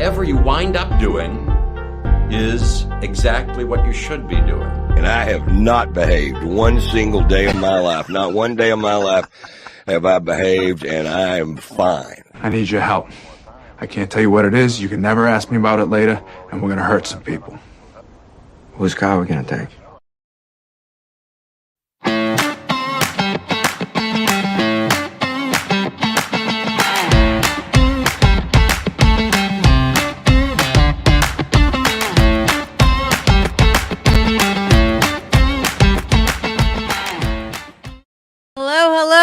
whatever you wind up doing is exactly what you should be doing. And I have not behaved one single day of my life. Not one day of my life have I behaved, and I am fine. I need your help. I can't tell you what it is. You can never ask me about it later, and we're gonna hurt some people. Whose car are we gonna take?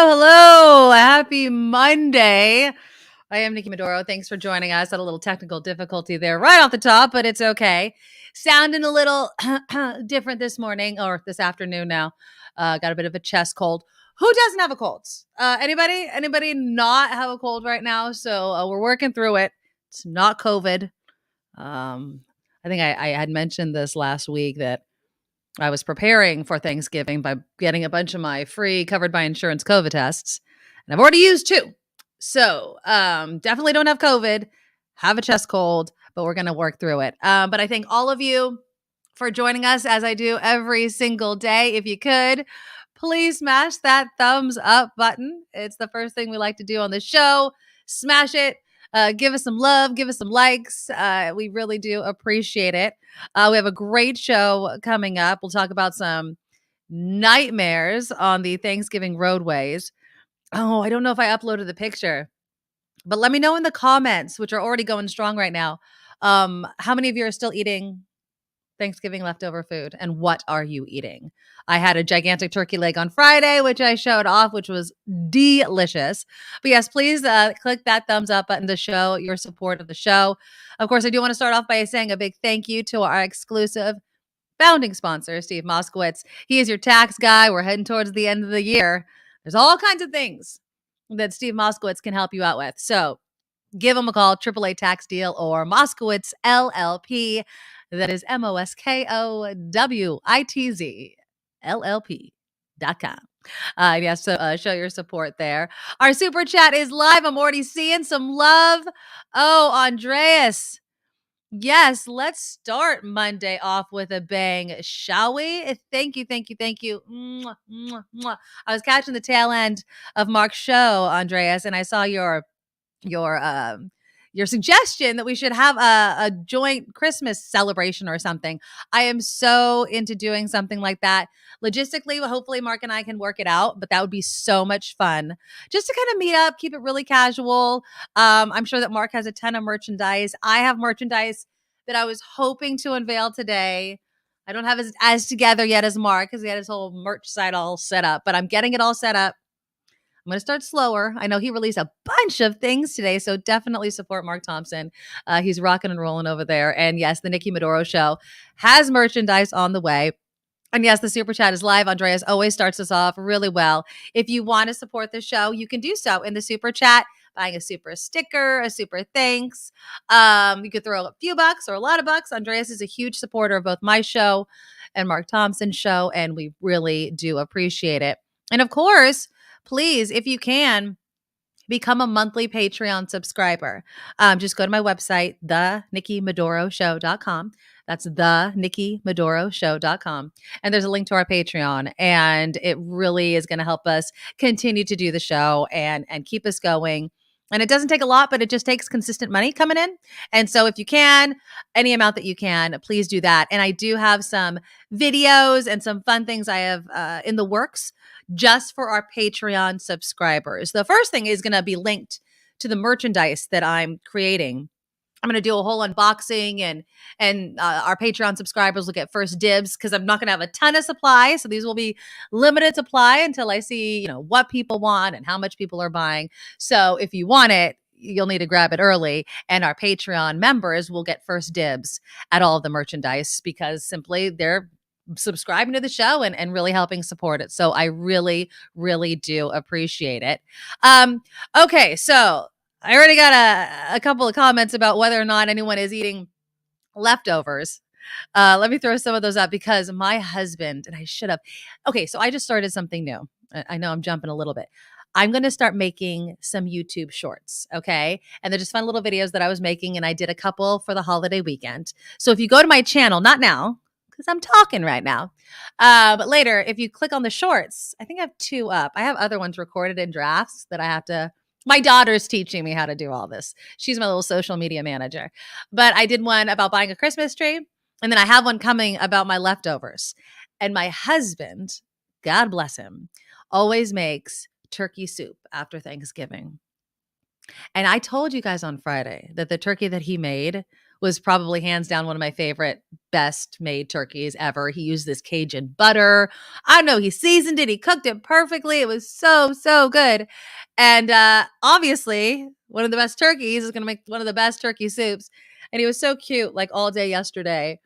Hello. Happy Monday. I am Nikki Medoro. Thanks for joining us. Had a little technical difficulty there right off the top, but it's okay. Sounding a little different this morning or this afternoon now. Got a bit of a chest cold. Who doesn't have a cold? Anybody not have a cold right now? So we're working through it. It's not COVID. I think I had mentioned this last week that I was preparing for Thanksgiving by getting a bunch of my free covered by insurance COVID tests. And I've already used 2. So definitely don't have COVID, have a chest cold, but we're going to work through it. But I thank all of you for joining us as I do every single day. If you could, please smash that thumbs up button. It's the first thing we like to do on the show. Smash it. Give us some love. Give us some likes. We really do appreciate it. We have a great show coming up. We'll talk about some nightmares on the Thanksgiving roadways. Oh, I don't know if I uploaded the picture, but let me know in the comments, which are already going strong right now. How many of you are still eating Thanksgiving leftover food, and what are you eating? I had a gigantic turkey leg on Friday, which I showed off, which was delicious. But yes, please click that thumbs up button to show your support of the show. Of course, I do want to start off by saying a big thank you to our exclusive founding sponsor, Steve Moskowitz. He is your tax guy. We're heading towards the end of the year. There's all kinds of things that Steve Moskowitz can help you out with. So give him a call, AAA Tax Deal or Moskowitz LLP. That is MOSKOWITZ LLP.com. Yes, so show your support there. Our super chat is live. I'm already seeing some love. Oh, Andreas. Yes, let's start Monday off with a bang, shall we? Thank you. Mwah, mwah, mwah. I was catching the tail end of Mark's show, Andreas, and I saw your suggestion that we should have a joint Christmas celebration or something. I am so into doing something like that. Logistically, hopefully Mark and I can work it out, but that would be so much fun just to kind of meet up, keep it really casual. I'm sure that Mark has a ton of merchandise. I have merchandise that I was hoping to unveil today. I don't have as together yet as Mark because he had his whole merch site all set up, but I'm getting it all set up. I'm going to start slower. I know he released a bunch of things today, so definitely support Mark Thompson. He's rocking and rolling over there. And yes, the Nikki Medoro Show has merchandise on the way. And yes, the super chat is live. Andreas always starts us off really well. If you want to support the show, you can do so in the super chat, buying a super sticker, a super thanks. You could throw a few bucks or a lot of bucks. Andreas is a huge supporter of both my show and Mark Thompson's show, and we really do appreciate it. And of course, please, if you can, become a monthly Patreon subscriber. Just go to my website, thenikkimedoroshow.com. That's thenikkimedoroshow.com. And there's a link to our Patreon. And it really is going to help us continue to do the show and keep us going. And it doesn't take a lot, but it just takes consistent money coming in. And so if you can, any amount that you can, please do that. And I do have some videos and some fun things I have in the works just for our Patreon subscribers. The first thing is going to be linked to the merchandise that I'm creating. I'm going to do a whole unboxing and our Patreon subscribers will get first dibs because I'm not going to have a ton of supply. So these will be limited supply until I see, what people want and how much people are buying. So if you want it, you'll need to grab it early. And our Patreon members will get first dibs at all of the merchandise because simply they're subscribing to the show and really helping support it. So I really, really do appreciate it. Okay, so I already got a couple of comments about whether or not anyone is eating leftovers. Let me throw some of those up because my husband, and I should have. Okay, so I just started something new. I know I'm jumping a little bit. I'm going to start making some YouTube shorts. Okay. And they're just fun little videos that I was making. And I did a couple for the holiday weekend. So if you go to my channel, not now, because I'm talking right now, but later, if you click on the shorts, I think I have 2 up. I have other ones recorded in drafts that I have to. My daughter's teaching me how to do all this. She's my little social media manager. But I did one about buying a Christmas tree. And then I have one coming about my leftovers. And my husband, God bless him, always makes turkey soup after Thanksgiving. And I told you guys on Friday that the turkey that he made was probably hands down one of my favorite, best made turkeys ever. He used this Cajun butter. I don't know. He seasoned it. He cooked it perfectly. It was so, so good. And obviously, one of the best turkeys is going to make one of the best turkey soups. And he was so cute, like all day yesterday.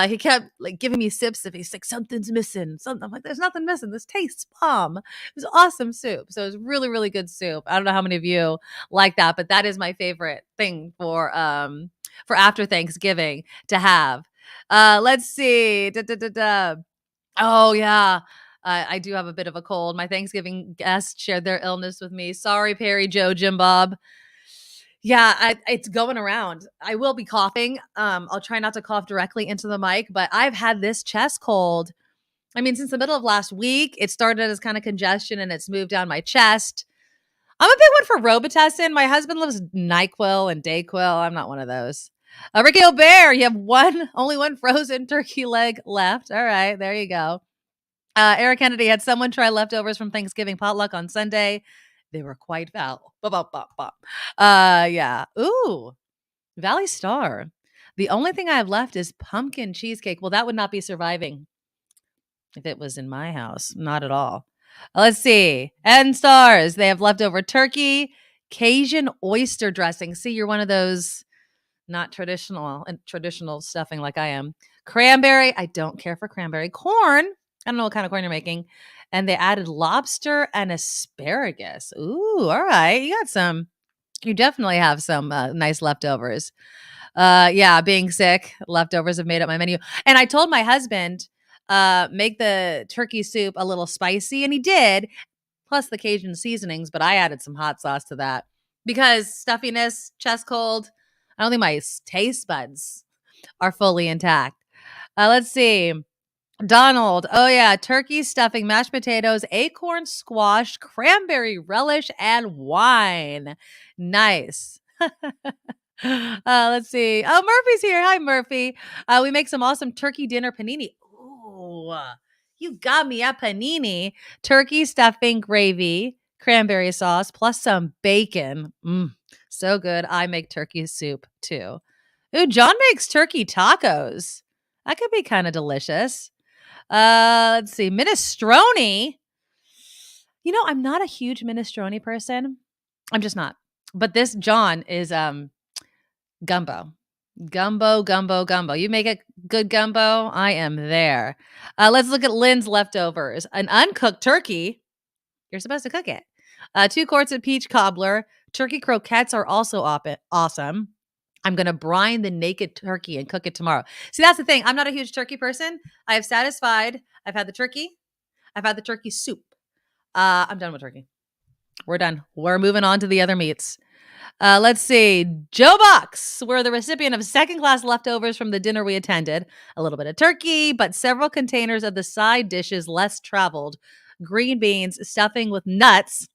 He kept like giving me sips of. He's like, something's missing. Something. I'm like, there's nothing missing. This tastes bomb. It was awesome soup. So it was really, really good soup. I don't know how many of you like that, but that is my favorite thing for after Thanksgiving to have. Let's see. Oh yeah. I do have a bit of a cold. My Thanksgiving guests shared their illness with me. Sorry, Perry, Joe, Jim Bob. Yeah, it's going around. I will be coughing. I'll try not to cough directly into the mic, but I've had this chest cold. I mean, since the middle of last week, it started as kind of congestion and it's moved down my chest. I'm a big one for Robitussin. My husband loves NyQuil and Dayquil. I'm not one of those. Ricky O'Bear, you have only one frozen turkey leg left. All right, there you go. Eric Kennedy had someone try leftovers from Thanksgiving potluck on Sunday. They were quite foul. Yeah. Ooh, Valley Star. The only thing I have left is pumpkin cheesecake. Well, that would not be surviving if it was in my house. Not at all. Let's see. And stars. They have leftover turkey, Cajun oyster dressing. See, you're one of those not traditional stuffing like I am. Cranberry. I don't care for cranberry. Corn. I don't know what kind of corn you're making. And they added lobster and asparagus. Ooh, all right. You definitely have some nice leftovers. Yeah, being sick, leftovers have made up my menu. And I told my husband, make the turkey soup a little spicy, and he did, plus the Cajun seasonings, but I added some hot sauce to that because stuffiness, chest cold, I don't think my taste buds are fully intact. Let's see. Donald, oh yeah, turkey stuffing, mashed potatoes, acorn squash, cranberry relish, and wine. Nice. Let's see. Oh, Murphy's here. Hi, Murphy. We make some awesome turkey dinner panini. Ooh, you got me a panini. Turkey stuffing, gravy, cranberry sauce, plus some bacon. So good. I make turkey soup too. Ooh, John makes turkey tacos. That could be kind of delicious. Let's see. Minestrone. You know, I'm not a huge minestrone person. I'm just not. But this John is gumbo. Gumbo. You make a good gumbo? I am there. Let's look at Lynn's leftovers. An uncooked turkey. You're supposed to cook it. 2 quarts of peach cobbler. Turkey croquettes are also awesome. I'm going to brine the naked turkey and cook it tomorrow. See, that's the thing. I'm not a huge turkey person. I have satisfied. I've had the turkey. I've had the turkey soup. I'm done with turkey. We're done. We're moving on to the other meats. Let's see. Joe Box. We're the recipient of second-class leftovers from the dinner we attended. A little bit of turkey, but several containers of the side dishes less traveled. Green beans, stuffing with nuts,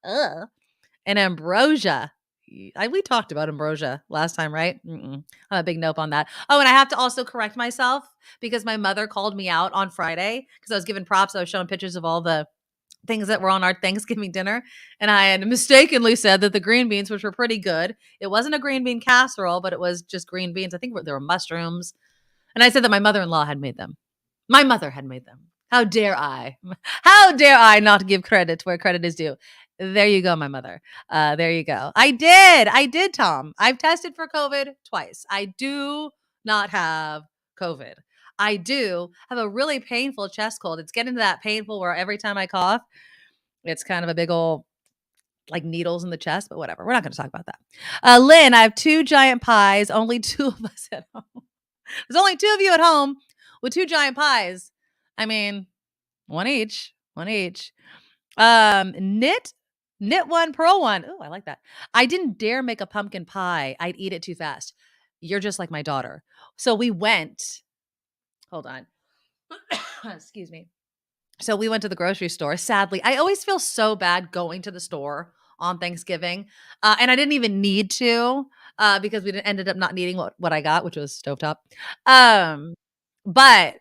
and ambrosia. We talked about ambrosia last time, right? I'm a big nope on that. Oh, and I have to also correct myself because my mother called me out on Friday because I was giving props. I was showing pictures of all the things that were on our Thanksgiving dinner. And I had mistakenly said that the green beans, which were pretty good, it wasn't a green bean casserole, but it was just green beans. I think there were mushrooms. And I said that my mother-in-law had made them. My mother had made them. How dare I? How dare I not give credit where credit is due? There you go, my mother. There you go. I did, Tom. I've tested for COVID twice. I do not have COVID. I do have a really painful chest cold. It's getting to that painful where every time I cough, it's kind of a big old like needles in the chest, but whatever. We're not going to talk about that. Lynn, I have 2 giant pies, only 2 of us at home. There's only 2 of you at home with 2 giant pies. I mean, one each. Knit one, pearl one. Oh, I like that. I didn't dare make a pumpkin pie. I'd eat it too fast. You're just like my daughter. So we went. Hold on. Excuse me. So we went to the grocery store. Sadly, I always feel so bad going to the store on Thanksgiving. And I didn't even need to because ended up not needing what I got, which was stovetop. But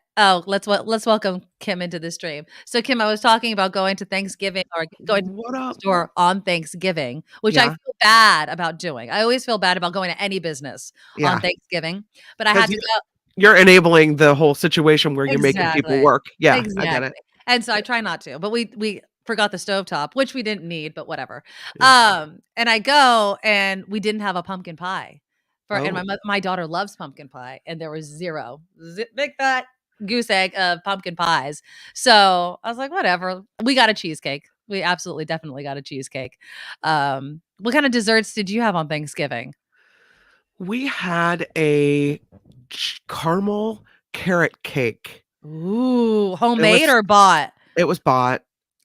let's welcome Kim into the stream. So Kim, I was talking about going to Thanksgiving or going to What the up? store on Thanksgiving, which I Yeah. feel bad about doing. I always feel bad about going to any business on Yeah. Thanksgiving, but I 'Cause had to go. you're enabling the whole situation where you're making people Exactly. work. Yeah, I get it. Exactly. And so I try not to, but we forgot the stovetop, which we didn't need, but whatever. Yeah. And I go and we didn't have a pumpkin pie. And Oh. my daughter loves pumpkin pie and there was big fat goose egg of pumpkin pies. So I was like, whatever. We got a cheesecake. We absolutely definitely got a cheesecake. What kind of desserts did you have on Thanksgiving? We had a caramel carrot cake. Ooh, homemade was or bought? It was bought.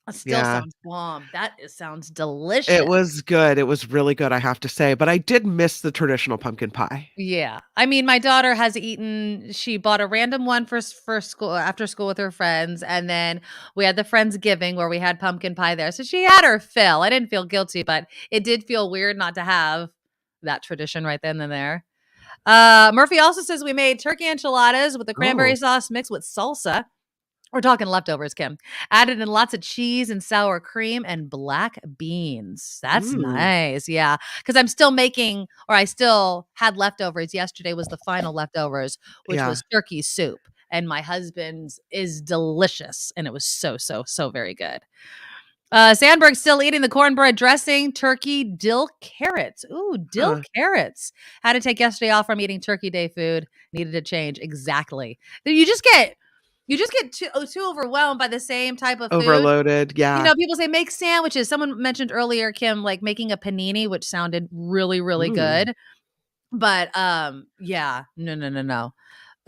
That still Yeah. sounds bomb. Sounds It delicious. was good. It was really good, I have to say, but I did miss the traditional pumpkin pie. Yeah. I mean, my daughter she bought a random one for school after school with her friends. And then we had the Friendsgiving where we had pumpkin pie there. So she had her fill. I didn't feel guilty, but it did feel weird not to have that tradition right then and there. Murphy also says we made turkey enchiladas with the cranberry Oh, sauce mixed with salsa. We're talking leftovers, Kim. Added in lots of cheese and sour cream and black beans. That's mm, nice. Yeah. Because I still had leftovers. Yesterday was the final leftovers, which yeah. was turkey soup. And my husband's is delicious. And it was so, so, so very good. Sandberg's still eating the cornbread dressing, turkey, dill, carrots. Ooh, dill, Huh. carrots. Had to take yesterday off from eating turkey day food. Needed a change. Exactly. You just get too overwhelmed by the same type of food. Overloaded. Yeah. People say make sandwiches. Someone mentioned earlier, Kim, like making a panini, which sounded really, really Mm, good. But yeah, no.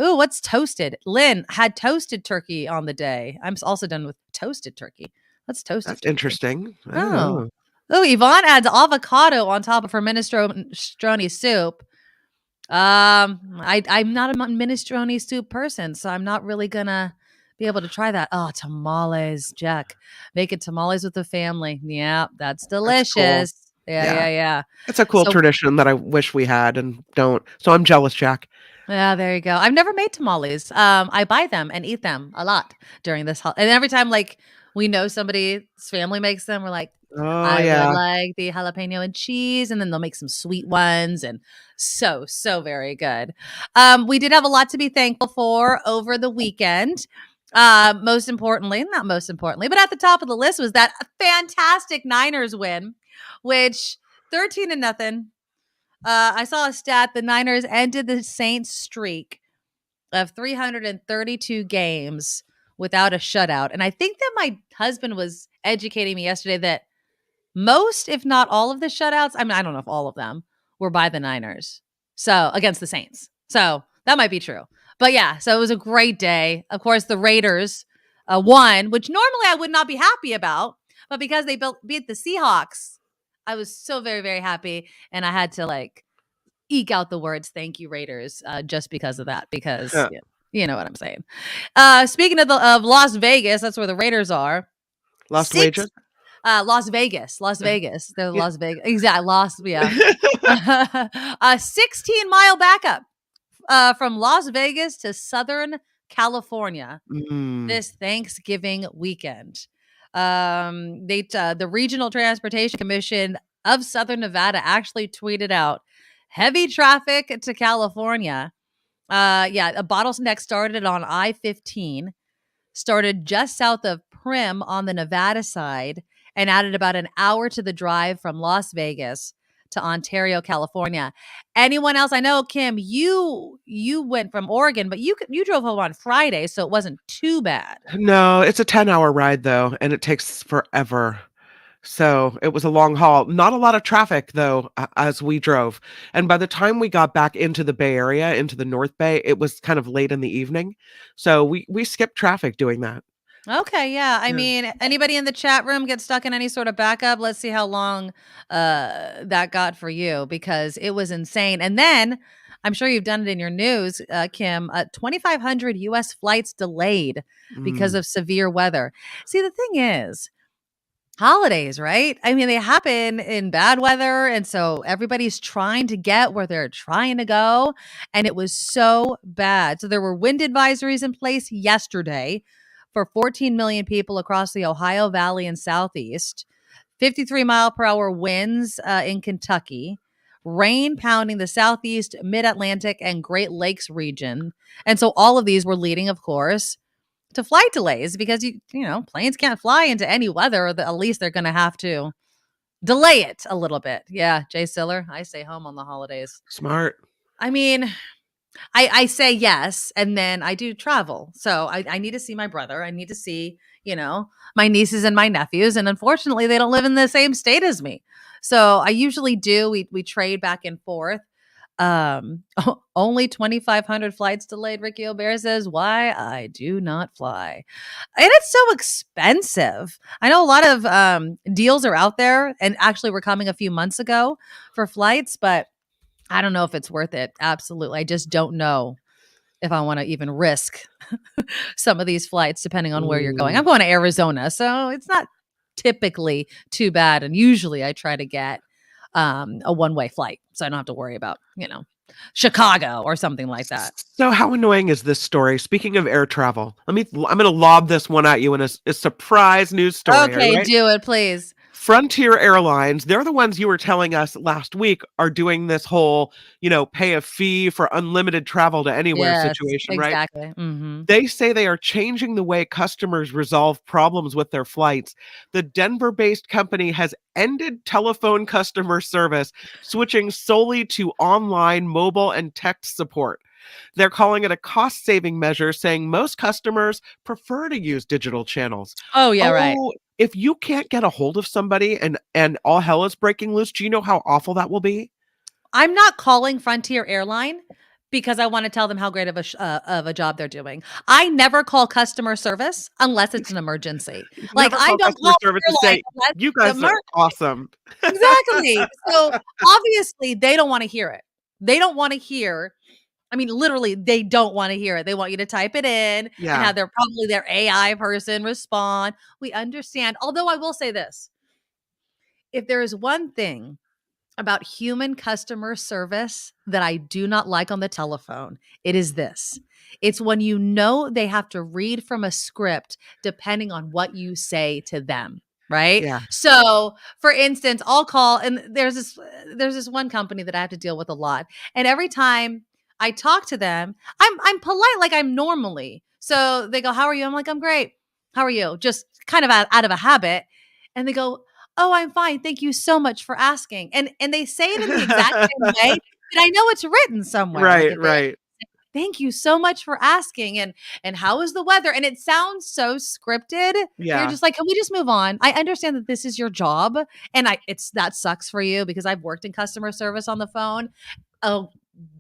Ooh, what's toasted? Lynn had toasted turkey on the day. I'm also done with toasted turkey. What's toasted that's turkey? interesting. I don't Oh. know. Oh, Yvonne adds avocado on top of her minestrone soup. I'm not a minestrone soup person, so I'm not really gonna be able to try that. Oh, tamales, Jack. Making tamales with the family. Yeah, that's That's cool. delicious. Yeah, Yeah. yeah, yeah. It's a cool So tradition that I wish we had and don't. So I'm jealous, Jack. yeah, there you go. I've never made tamales. I buy them and eat them a lot during this and every time like we know somebody's family makes them, we're like, Oh, I would yeah. like the jalapeno and cheese, and then they'll make some sweet ones and so, so very good. We did have a lot to be thankful for over the weekend. Not most importantly, but at the top of the list was that fantastic Niners win, which 13-0. I saw a stat. The Niners ended the Saints streak of 332 games without a shutout. And I think that my husband was educating me yesterday that most, if not all of the shutouts, I mean, I don't know if all of them were by the Niners. So against the Saints. So that might be true. But yeah, so it was a great day. Of course, the Raiders won, which normally I would not be happy about. But because they beat the Seahawks, I was so very, very happy. And I had to like eke out the words "Thank you, Raiders" just because of that. Because Huh. yeah, you know what I'm saying. Speaking of Las Vegas, that's where the Raiders are. Lost Six wages? Las Vegas, Las Vegas. They're Yeah. Las Vegas. Exactly. Yeah. A 16-mile backup from Las Vegas to Southern California Mm, this Thanksgiving weekend. The Regional Transportation Commission of Southern Nevada actually tweeted out heavy traffic to California. Yeah, a bottleneck started on I-15, started just south of Prim on the Nevada side, and added about an hour to the drive from Las Vegas to Ontario, California. Anyone else? I know, Kim, you went from Oregon, but you drove home on Friday, so it wasn't too bad. no, it's a 10-hour ride though, and it takes forever. So it was a long haul. Not a lot of traffic though, as we drove. And by the time we got back into the Bay Area, into the North Bay, it was kind of late in the evening. So we skipped traffic doing that. Okay, yeah. I Yeah. mean, anybody in the chat room get stuck in any sort of backup? Let's see how long that got for you, because it was insane. And then I'm sure you've done it in your news, Kim. 2,500 U.S. flights delayed because Mm. of severe weather. See, the thing is, holidays, right? I mean, they happen in bad weather. And so everybody's trying to get where they're trying to go. And it was so bad. So there were wind advisories in place yesterday for 14 million people across the Ohio Valley and Southeast, 53-mile-per-hour winds in Kentucky, rain pounding the Southeast, Mid-Atlantic, and Great Lakes region. And so all of these were leading, of course, to flight delays, because planes can't fly into any weather, or at least they're going to have to delay it a little bit. Yeah, Jay Siller, I stay home on the holidays. Smart. I mean, I say yes, and then I do travel. So I need to see my brother. I need to see, my nieces and my nephews. And unfortunately, they don't live in the same state as me. So I usually do. We trade back and forth. Only 2,500 flights delayed, Ricky O'Bear says. Why? I do not fly. And it's so expensive. I know a lot of deals are out there, and actually were coming a few months ago for flights, but I don't know if it's worth it. Absolutely. I just don't know if I want to even risk some of these flights, depending on where you're going. I'm going to Arizona, so it's not typically too bad. And usually I try to get a one-way flight, so I don't have to worry about, Chicago or something like that. So how annoying is this story? Speaking of air travel, I'm going to lob this one at you in a surprise news story. Okay, right? do it, please. Frontier Airlines, they're the ones you were telling us last week are doing this whole, pay a fee for unlimited travel to anywhere situation, right? Exactly. Mm-hmm. They say they are changing the way customers resolve problems with their flights. The Denver-based company has ended telephone customer service, switching solely to online, mobile, and text support. They're calling it a cost-saving measure, saying most customers prefer to use digital channels. Oh, yeah, right. If you can't get a hold of somebody and all hell is breaking loose, do you know how awful that will be? I'm not calling Frontier Airline because I want to tell them how great of a job they're doing. I never call customer service unless it's an emergency. Like, I don't customer call service to airline say, unless you it's guys are awesome. exactly. So obviously they don't want to hear it. They don't want to hear. I mean, literally, they don't want to hear it. They want you to type it in and have their AI person respond. We understand. Although I will say this, if there is one thing about human customer service that I do not like on the telephone, it is this. It's when they have to read from a script depending on what you say to them, right? Yeah. So, for instance, I'll call, and there's this one company that I have to deal with a lot, and every time I talk to them, I'm polite like I'm normally. So they go, "How are you?" I'm like, "I'm great. How are you?" Just kind of out of a habit, and they go, "Oh, I'm fine. Thank you so much for asking." And they say it in the exact same way, but I know it's written somewhere. Like, Right. "Thank you so much for asking." And how is the weather? And it sounds so scripted. You're Yeah. just like, "Can we just move on?" I understand that this is your job, and that sucks for you, because I've worked in customer service on the phone. Oh,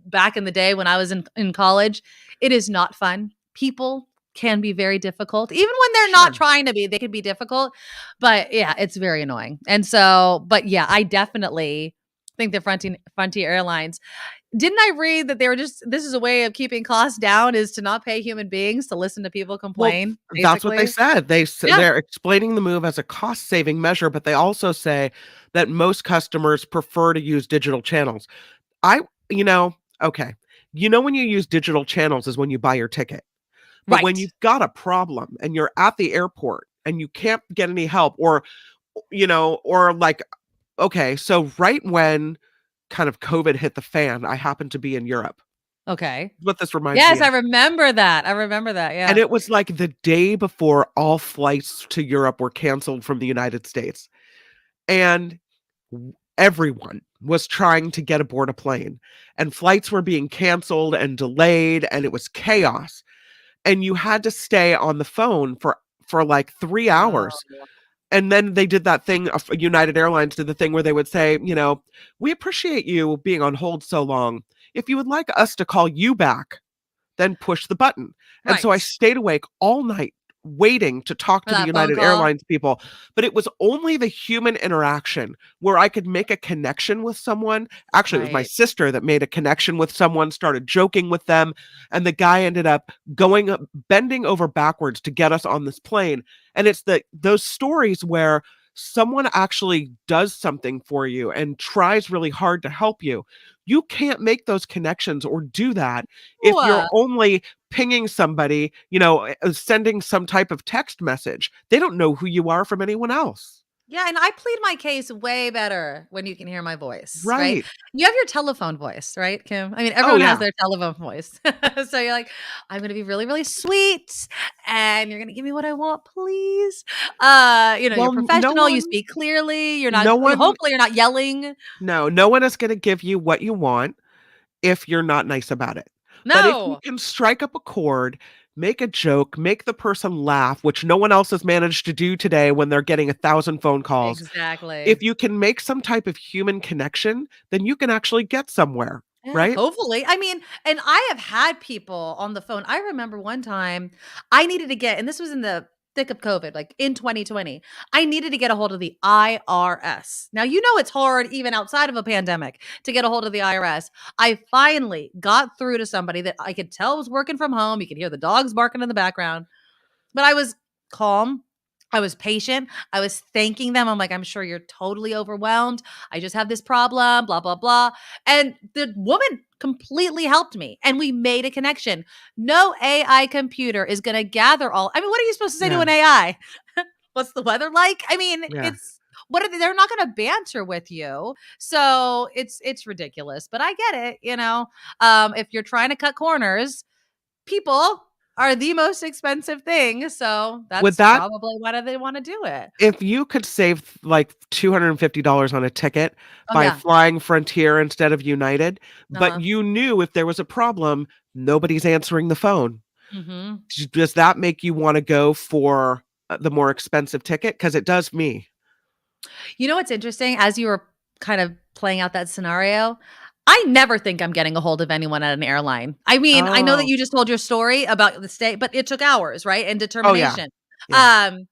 back in the day when I was in college, it is not fun. People can be very difficult. Even when they're not trying to be, they can be difficult. But yeah, it's very annoying. And so, but yeah, I definitely think that Frontier Airlines, didn't I read that this is a way of keeping costs down, is to not pay human beings to listen to people complain? Well, that's what they said. Yeah. They're explaining the move as a cost-saving measure, but they also say that most customers prefer to use digital channels. Okay. When you use digital channels is when you buy your ticket. But when Right. you've got a problem and you're at the airport and you can't get any help, or like, okay, so right when kind of COVID hit the fan, I happened to be in Europe. Okay. What this reminds Yes, me I of. remember that. Yeah. And it was like the day before all flights to Europe were canceled from the United States. And everyone was trying to get aboard a plane, and flights were being canceled and delayed, and it was chaos. And you had to stay on the phone for like 3 hours. Oh. And then they did that thing, United Airlines did the thing where they would say, "We appreciate you being on hold so long. If you would like us to call you back, then push the button." And so I Right. stayed awake all night waiting to talk For to the that phone United call. Airlines people, but it was only the human interaction where I could make a connection with someone. Actually, it was my Right. sister that made a connection with someone, started joking with them, and the guy ended up bending over backwards to get us on this plane. And it's those stories where someone actually does something for you and tries really hard to help you. You can't make those connections or do that if you're What? only pinging somebody, sending some type of text message. They don't know who you are from anyone else. Yeah, and I plead my case way better when you can hear my voice, right? Right. You have your telephone voice, right, Kim? I mean, Oh, everyone has yeah. their telephone voice. So you're like, I'm gonna be really, really sweet, and you're gonna give me what I want, please. You're Well, professional, you speak clearly, you're not no one, hopefully you're not yelling. no one is going to give you what you want if you're not nice about it. But if you No. can strike up a chord, make a joke, make the person laugh, which no one else has managed to do today when they're getting 1,000 phone calls. Exactly. If you can make some type of human connection, then you can actually get somewhere, Yeah, right? hopefully. I mean, and I have had people on the phone. I remember one time I needed to get, and this was in the thick of COVID, like in 2020, I needed to get a hold of the IRS. Now, it's hard even outside of a pandemic to get a hold of the IRS. I finally got through to somebody that I could tell was working from home. You could hear the dogs barking in the background, but I was calm. I was patient. I was thanking them. I'm like, I'm sure you're totally overwhelmed. I just have this problem, blah, blah, blah. And the woman completely helped me and we made a connection. No AI computer is going to gather all. I mean, what are you supposed to say to Yeah. an AI? What's the weather like? I mean, Yeah. they're not going to banter with you. So it's ridiculous, but I get it. If you're trying to cut corners, people are the most expensive thing, so With that's that, probably why they wanna do it. if you could save like $250 on a ticket Oh, by yeah. flying Frontier instead of United, but Uh-huh. you knew if there was a problem, nobody's answering the phone. Mhm. Does that make you want to go for the more expensive ticket? Because it does me. You know what's interesting? As you were kind of playing out that scenario, I never think I'm getting a hold of anyone at an airline. I mean, I know that Oh, you just told your story about the stay, but it took hours, right? And oh yeah, determination. yeah, Um,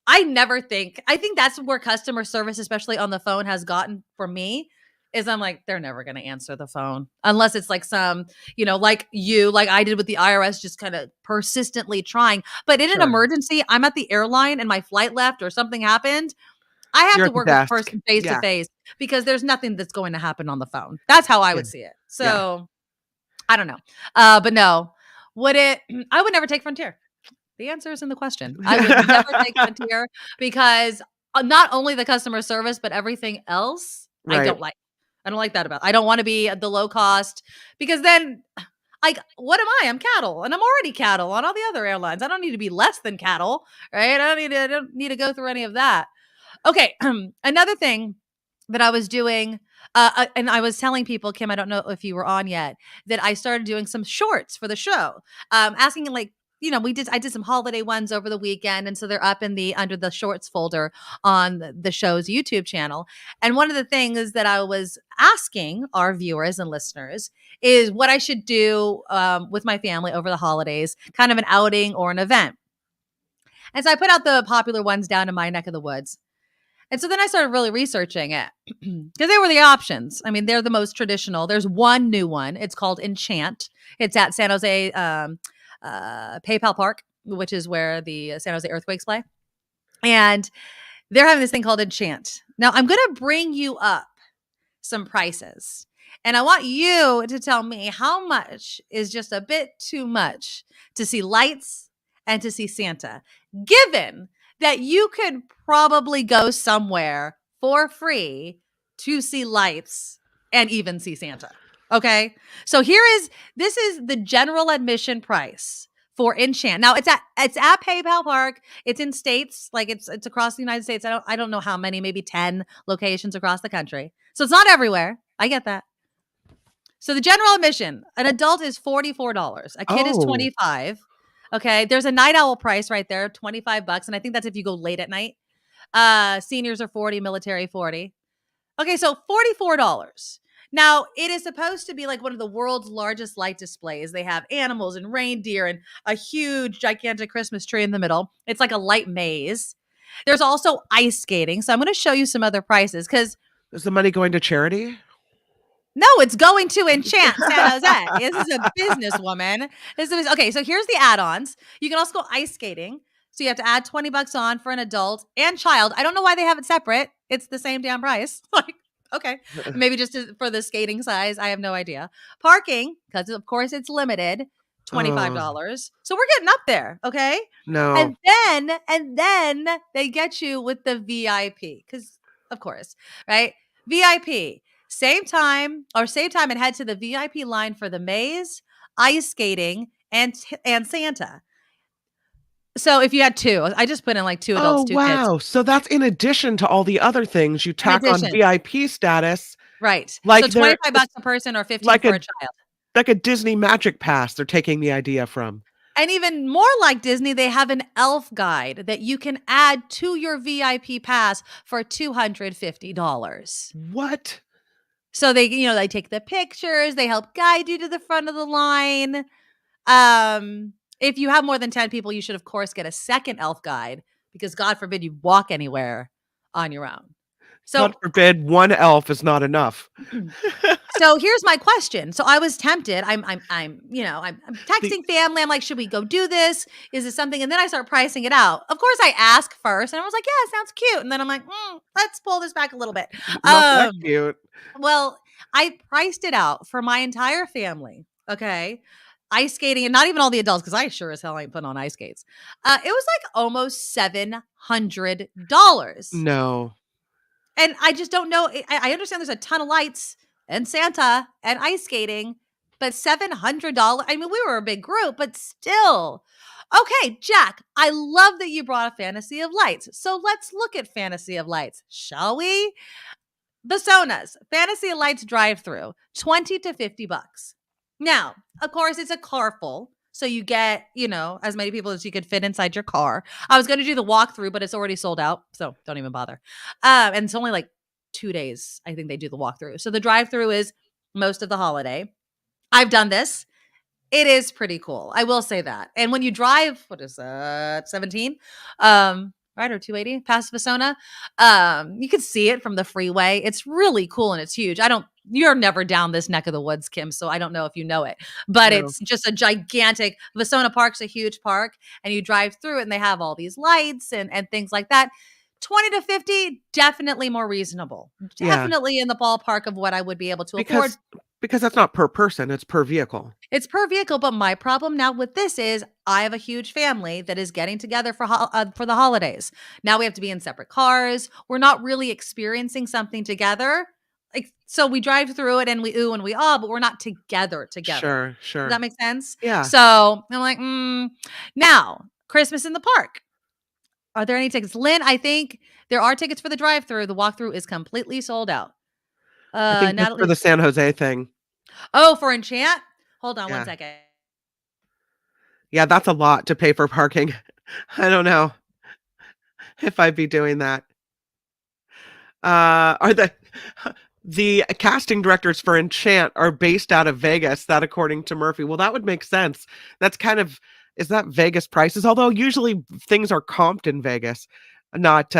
I think that's where customer service, especially on the phone, has gotten for me. Is I'm like, they're never going to answer the phone unless it's like some, like I did with the IRS, just kind of persistently trying. But in an sure. emergency, I'm at the airline and my flight left or something happened. I have You're to at the work with the desk. person face to Yeah, face because there's nothing that's going to happen on the phone. That's how I yeah, would see it. yeah. So I don't know. But no, would it, I would never take Frontier. The answer is in the question. I would never take Frontier because not only the customer service, but everything else I Right. don't like. I don't like that about. I don't want to be at the low cost because then like what am I? I'm cattle and I'm already cattle on all the other airlines. I don't need to be less than cattle, right? I don't need to go through any of that. Okay, another thing that I was doing and I was telling people, Kim, I don't know if you were on yet, that I started doing some shorts for the show. Asking like I did some holiday ones over the weekend. And so they're up in under the shorts folder on the show's YouTube channel. And one of the things that I was asking our viewers and listeners is what I should do with my family over the holidays, kind of an outing or an event. And so I put out the popular ones down in my neck of the woods. And so then I started really researching it because they were the options. I mean, they're the most traditional. There's one new one. It's called Enchant. It's at San Jose PayPal Park, which is where the San Jose Earthquakes play. And they're having this thing called Enchant. Now, I'm going to bring you up some prices. And I want you to tell me how much is just a bit too much to see lights and to see Santa, given that you could probably go somewhere for free to see lights and even see Santa. Okay. So this is the general admission price for Enchant. Now it's at PayPal Park. It's in states, like it's across the United States. I don't know how many, maybe 10 locations across the country. So it's not everywhere. I get that. So the general admission, an adult is $44. A kid is Oh, $25. Okay. There's a night owl price right there, $25. And I think that's if you go late at night. Seniors are $40, military $40. Okay. So $44. Now, it is supposed to be like one of the world's largest light displays. They have animals and reindeer and a huge, gigantic Christmas tree in the middle. It's like a light maze. There's also ice skating. So I'm going to show you some other prices because Is the money going to charity? no, it's going to Enchant San Jose. This is a businesswoman. Okay, so here's the add-ons. You can also go ice skating. So you have to add $20 on for an adult and child. I don't know why they have it separate. It's the same damn price. Like, okay. Maybe just for the skating size. I have no idea. Parking, because of course it's limited, $25. So we're getting up there, okay? No. And then they get you with the VIP, because of course, right? VIP. Same time and head to the VIP line for the maze, ice skating, and Santa. So if you had two, I just put in like two adults, two kids. Wow. So that's in addition to all the other things you tack on VIP status. Right. Like so $25 a person or $15 for a child. Like a Disney Magic Pass they're taking the idea from. And even more like Disney, they have an elf guide that you can add to your VIP pass for $250. What? So they take the pictures, they help guide you to the front of the line. If you have more than 10 people, you should, of course, get a second elf guide because God forbid you walk anywhere on your own. So God forbid one elf is not enough. So here's my question. So I was tempted. I'm texting family. I'm like, should we go do this? Is this something? And then I start pricing it out. Of course, I ask first, and I was like, yeah, it sounds cute. And then I'm like, let's pull this back a little bit. Not that cute. Well, I priced it out for my entire family. Okay. Ice skating, and not even all the adults, because I sure as hell ain't putting on ice skates. It was like almost $700. No. And I just don't know. I understand there's a ton of lights and Santa and ice skating, but $700. I mean, we were a big group, but still. Okay, Jack, I love that you brought a Fantasy of Lights. So let's look at Fantasy of Lights, shall we? Basonas, Fantasy of Lights drive-through, $20 to $50. Now, of course, it's a car full. So you get, as many people as you could fit inside your car. I was going to do the walkthrough, but it's already sold out. So don't even bother. And it's only like 2 days, I think they do the walkthrough. So the drive-through is most of the holiday. I've done this. It is pretty cool. I will say that. And when you drive, what is that, 17? Right, or 280 past Vasona, you can see it from the freeway. It's really cool and it's huge. You're never down this neck of the woods, Kim, so I don't know if you know it, but It's just a gigantic, Vasona Park's a huge park, and you drive through it and they have all these lights and things like that. 20 to 50, definitely more reasonable. Definitely in the ballpark of what I would be able to afford. Because that's not per person, it's per vehicle. It's per vehicle, but my problem now with this is I have a huge family that is getting together for the holidays. Now we have to be in separate cars. We're not really experiencing something together. So we drive through it and we ooh and we ah, but we're not together. Sure. Does that make sense? Yeah. So I'm like, Now, Christmas in the park. Are there any tickets? Lynn, I think there are tickets for the drive-through. The walkthrough is completely sold out. I think that's for the San Jose thing. Oh, for Enchant? Hold on 1 second. Yeah, that's a lot to pay for parking. I don't know if I'd be doing that. Are the casting directors for Enchant are based out of Vegas? That, according to Murphy. Well, that would make sense. That's is that Vegas prices? Although usually things are comped in Vegas, not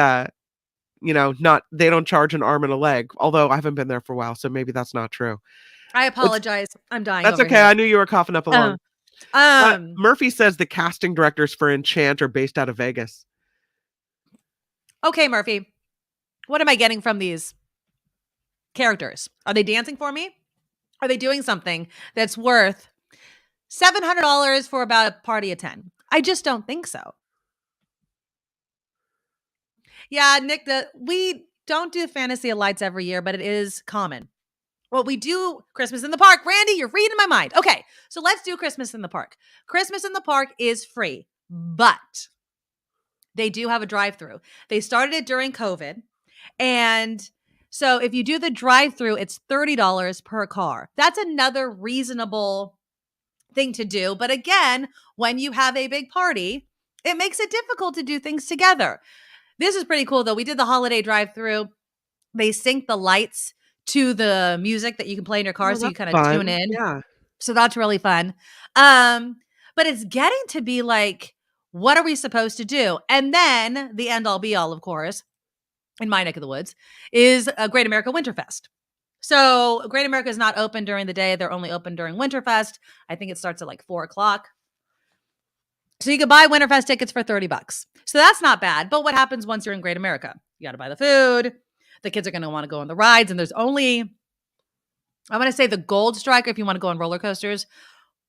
they don't charge an arm and a leg. Although I haven't been there for a while, so maybe that's not true. I apologize. I'm dying. That's okay. Here. I knew you were coughing up a lung. Murphy says the casting directors for Enchant are based out of Vegas. Okay, Murphy. What am I getting from these characters? Are they dancing for me? Are they doing something that's worth $700 for about a party of 10? I just don't think so. Yeah, Nick, we don't do Fantasy of Lights every year, but it is common. Well, we do Christmas in the Park. Randy, you're reading my mind. Okay, so let's do Christmas in the Park. Christmas in the Park is free, but they do have a drive-through. They started it during COVID, and so if you do the drive-through, it's $30 per car. That's another reasonable thing to do. But again, when you have a big party, it makes it difficult to do things together. This is pretty cool, though. We did the holiday drive-through. They sync the lights to the music that you can play in your car. Oh, So you that's kind of fun. tune in. Yeah. So that's really fun. But it's getting to be like, what are we supposed to do? And then the end all be all, of course, in my neck of the woods, is a Great America Winterfest. So Great America is not open during the day. They're only open during Winterfest. I think it starts at like 4:00. So you could buy Winterfest tickets for $30. So that's not bad. But what happens once you're in Great America? You got to buy the food. The kids are going to want to go on the rides. And there's only, I'm going to say the Gold Striker, if you want to go on roller coasters.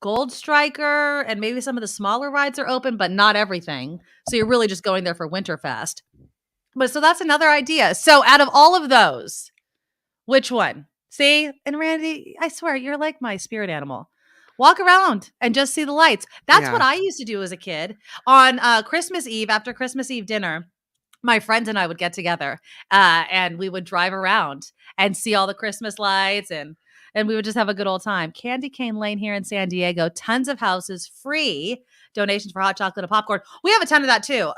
Gold Striker and maybe some of the smaller rides are open, but not everything. So you're really just going there for Winterfest. But so that's another idea. So out of all of those, which one? See? And Randy, I swear, you're like my spirit animal. Walk around and just see the lights. That's what I used to do as a kid. On Christmas Eve, after Christmas Eve dinner, my friends and I would get together and we would drive around and see all the Christmas lights and we would just have a good old time. Candy Cane Lane here in San Diego, tons of houses, free donations for hot chocolate and popcorn. We have a ton of that too.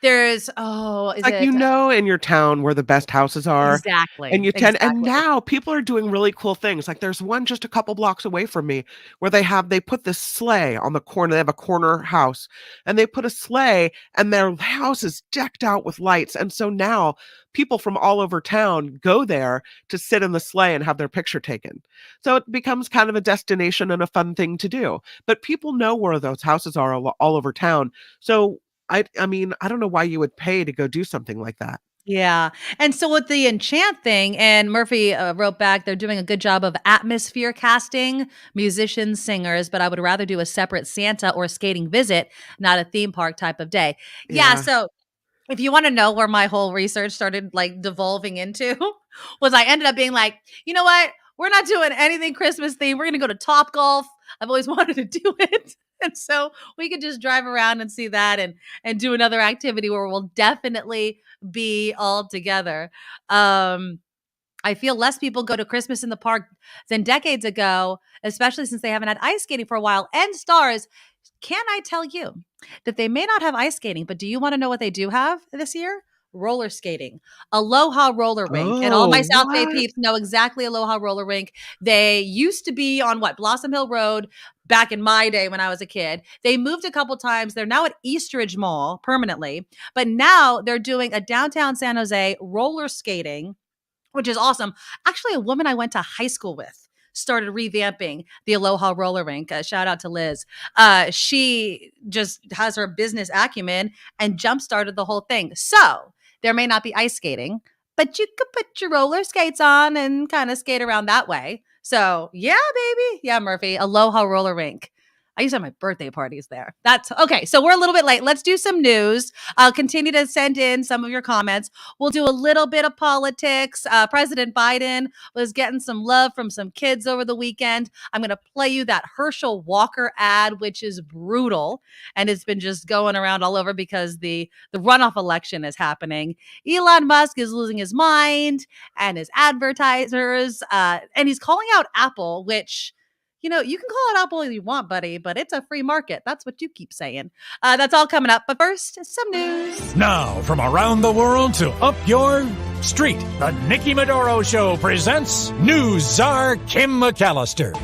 There's, in your town where the best houses are. Exactly. And and now people are doing really cool things. Like there's one just a couple blocks away from me where they put this sleigh on the corner. They have a corner house and they put a sleigh and their house is decked out with lights. And so now people from all over town go there to sit in the sleigh and have their picture taken. So it becomes kind of a destination and a fun thing to do. But people know where those houses are all over town. So I mean, I don't know why you would pay to go do something like that. Yeah. And so with the enchant thing, and Murphy wrote back, they're doing a good job of atmosphere casting musicians, singers, but I would rather do a separate Santa or skating visit, not a theme park type of day. Yeah. So if you want to know where my whole research started like devolving into, was I ended up being like, you know what? We're not doing anything Christmas themed. We're going to go to Top Golf. I've always wanted to do it. And so we could just drive around and see that and do another activity where we'll definitely be all together. I feel less people go to Christmas in the park than decades ago, especially since they haven't had ice skating for a while. And stars, can I tell you that they may not have ice skating, but do you want to know what they do have this year? Roller skating, Aloha roller rink. And all my South Bay peeps know exactly Aloha roller rink. They used to be on Blossom Hill Road back in my day when I was a kid. They moved a couple times. They're now at Eastridge Mall permanently, but now they're doing a downtown San Jose roller skating, which is awesome. Actually, a woman I went to high school with started revamping the Aloha roller rink. Shout out to Liz. She just has her business acumen and jump-started the whole thing. So there may not be ice skating, but you could put your roller skates on and kind of skate around that way. So yeah, baby. Yeah, Murphy, Aloha roller rink. I used to have my birthday parties there. That's okay. So we're a little bit late. Let's do some news. I'll continue to send in some of your comments. We'll do a little bit of politics. President Biden was getting some love from some kids over the weekend. I'm going to play you that Herschel Walker ad, which is brutal. And it's been just going around all over because the runoff election is happening. Elon Musk is losing his mind and his advertisers. And he's calling out Apple, which... you know, you can call it Apple if you want, buddy, but it's a free market. That's what you keep saying. That's all coming up. But first, some news. Now, from around the world to up your street, the Nikki Medoro Show presents News Czar Kim McAllister.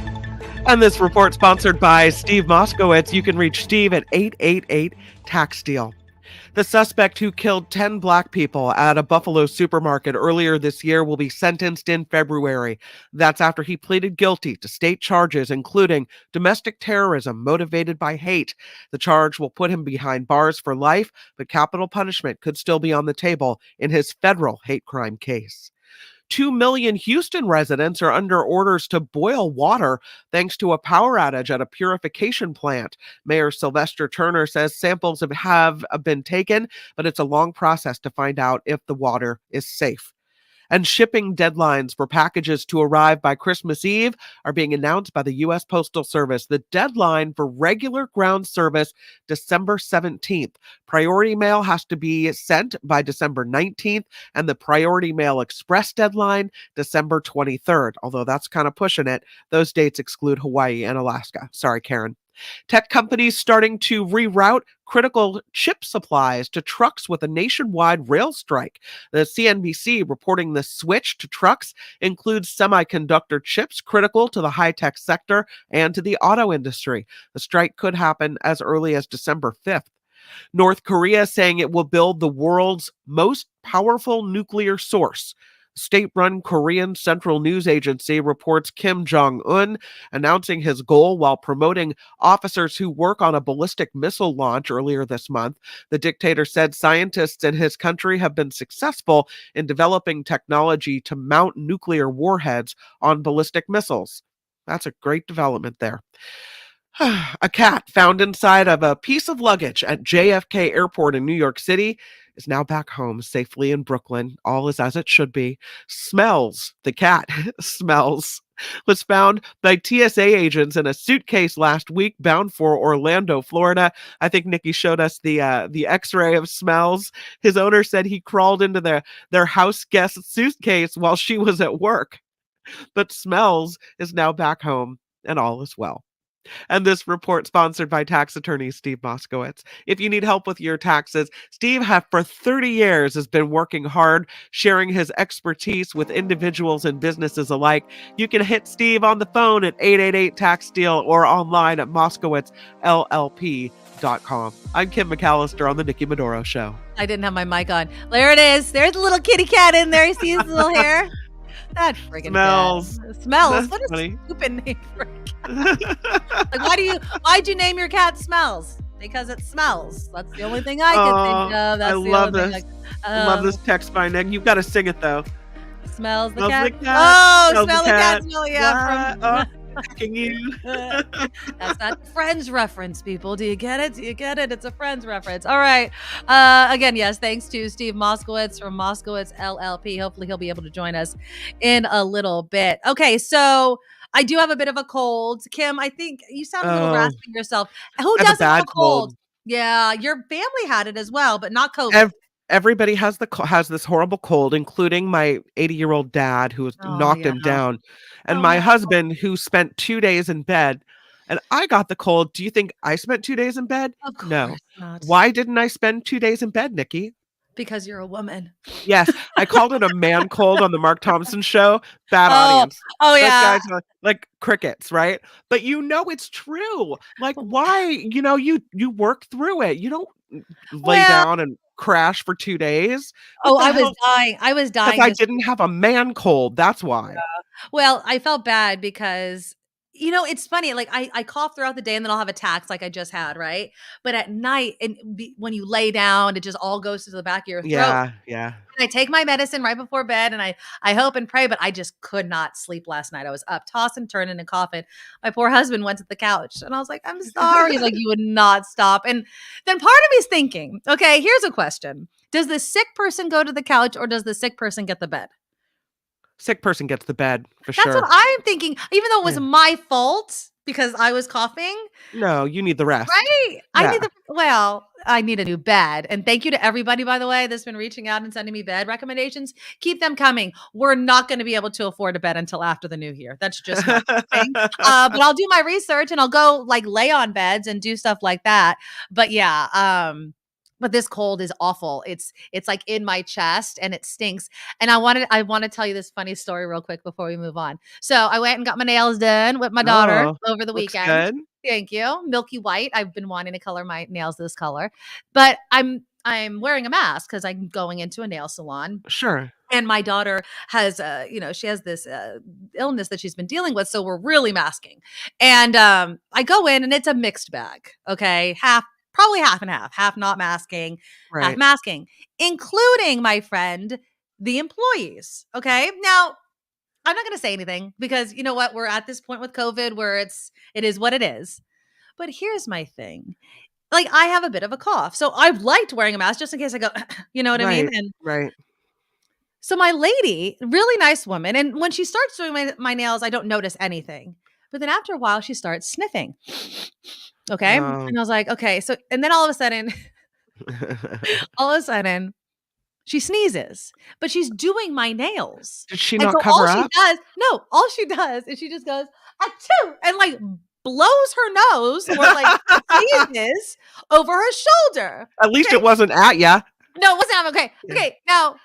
And this report sponsored by Steve Moskowitz. You can reach Steve at 888-TAX-DEAL. The suspect who killed 10 black people at a Buffalo supermarket earlier this year will be sentenced in February. That's after he pleaded guilty to state charges, including domestic terrorism motivated by hate. The charge will put him behind bars for life, but capital punishment could still be on the table in his federal hate crime case. 2 million Houston residents are under orders to boil water thanks to a power outage at a purification plant. Mayor Sylvester Turner says samples have been taken, but it's a long process to find out if the water is safe. And shipping deadlines for packages to arrive by Christmas Eve are being announced by the U.S. Postal Service. The deadline for regular ground service, December 17th. Priority mail has to be sent by December 19th, and the Priority Mail Express deadline, December 23rd. Although that's kind of pushing it. Those dates exclude Hawaii and Alaska. Sorry, Karen. Tech companies starting to reroute critical chip supplies to trucks with a nationwide rail strike. The CNBC reporting the switch to trucks includes semiconductor chips critical to the high-tech sector and to the auto industry. The strike could happen as early as December 5th. North Korea saying it will build the world's most powerful nuclear source. State-run Korean Central News Agency reports Kim Jong-un announcing his goal while promoting officers who work on a ballistic missile launch earlier this month. The dictator said scientists in his country have been successful in developing technology to mount nuclear warheads on ballistic missiles. That's a great development there. A cat found inside of a piece of luggage at JFK Airport in New York City is now back home safely in Brooklyn. All is as it should be. Smells, the cat, Smells, was found by TSA agents in a suitcase last week bound for Orlando, Florida. I think Nikki showed us the x-ray of Smells. His owner said he crawled into their house guest suitcase while she was at work. But Smells is now back home and all is well. And this report sponsored by tax attorney Steve Moskowitz. If you need help with your taxes, Steve for 30 years has been working hard, sharing his expertise with individuals and businesses alike. You can hit Steve on the phone at 888-TAX-STEAL or online at MoskowitzLLP.com. I'm Kim McAllister on the Nikki Medoro Show. I didn't have my mic on. There it is. There's a little kitty cat in there. You see his little hair? That friggin' Smells. cat. Smells. That's What a funny. stupid name for a cat. Like, why'd you name your cat Smells? Because it smells. That's the only thing I can think of. That's I the love only this. thing I love this text by Nick. You've got to sing it though. Smells the Smells cat. the cat. Oh, Smells smell the the cat. cat. Smell, yeah. Can you? That's not Friends reference, people. Do you get it? It's a Friends reference. All right. Again, yes, thanks to Steve Moskowitz from Moskowitz LLP. Hopefully he'll be able to join us in a little bit. Okay, so I do have a bit of a cold. Kim, I think you sound a little raspy yourself. Who I have a doesn't have a bad cold? cold. Yeah, your family had it as well, but not COVID. Everybody has this horrible cold, including my 80-year-old dad who knocked him down, and my husband who spent 2 days in bed. And I got the cold. Do you think I spent 2 days in bed? Of course No. not. Why didn't I spend 2 days in bed, Nikki? Because you're a woman. Yes, I called it a man cold on the Mark Thompson show. Bad audience. Oh, Those yeah. guys are like crickets, right? But it's true. Like, why? You work through it. You don't lay down and crash for 2 days. I was dying. I was dying. Because I didn't have a man cold. That's why. Yeah. Well, I felt bad because, it's funny. Like I cough throughout the day and then I'll have attacks like I just had, right? But at night, when you lay down, it just all goes to the back of your throat. Yeah. And I take my medicine right before bed and I hope and pray, but I just could not sleep last night. I was up, tossing, turning, and coughing. My poor husband went to the couch and I was like, I'm sorry. He's like, you would not stop. And then part of me is thinking, okay, here's a question. Does the sick person go to the couch or does the sick person get the bed? Sick person gets the bed for sure. That's what I'm thinking. Even though it was my fault because I was coughing. No, you need the rest. Right. Yeah. I need a new bed. And thank you to everybody, by the way, that's been reaching out and sending me bed recommendations. Keep them coming. We're not going to be able to afford a bed until after the new year. That's just not the thing. But I'll do my research and I'll go lay on beds and do stuff like that. But yeah, but this cold is awful. It's like in my chest and it stinks. And I want to tell you this funny story real quick before we move on. So I went and got my nails done with my daughter over the weekend. Good. Thank you. Milky white. I've been wanting to color my nails this color, but I'm wearing a mask because I'm going into a nail salon. Sure. And my daughter has, she has this illness that she's been dealing with. So we're really masking. And I go in and it's a mixed bag. Okay. Probably half and half not masking, half masking, including, my friend, the employees. Okay. Now, I'm not going to say anything because you know what? We're at this point with COVID where it is what it is. But here's my thing. Like, I have a bit of a cough. So I've liked wearing a mask just in case I go, you know what I mean? And so my lady, really nice woman. And when she starts doing my nails, I don't notice anything. But then after a while, she starts sniffing. Okay. And I was like, okay. So, and then all of a sudden, she sneezes, but she's doing my nails. Did she not cover up? All she does is she just goes, achoo, and blows her nose or like sneezes over her shoulder. At least it wasn't at ya. No, it wasn't. Okay. Yeah. Okay. Now,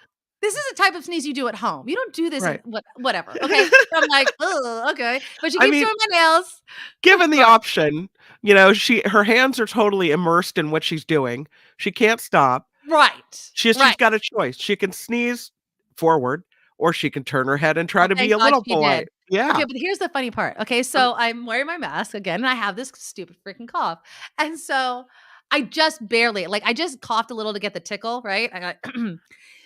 this is a type of sneeze you do at home. You don't do this Right. whatever. Okay. So I'm like, oh, okay. But she I keeps mean, doing my nails. Given the option, her hands are totally immersed in what she's doing. She can't stop. Right. She's got a choice. She can sneeze forward, or she can turn her head and try to be a little polite. Did. Yeah. Okay, but here's the funny part. Okay, so I'm wearing my mask again, and I have this stupid freaking cough. And so I just barely, like, I just coughed a little to get the tickle, right? I got,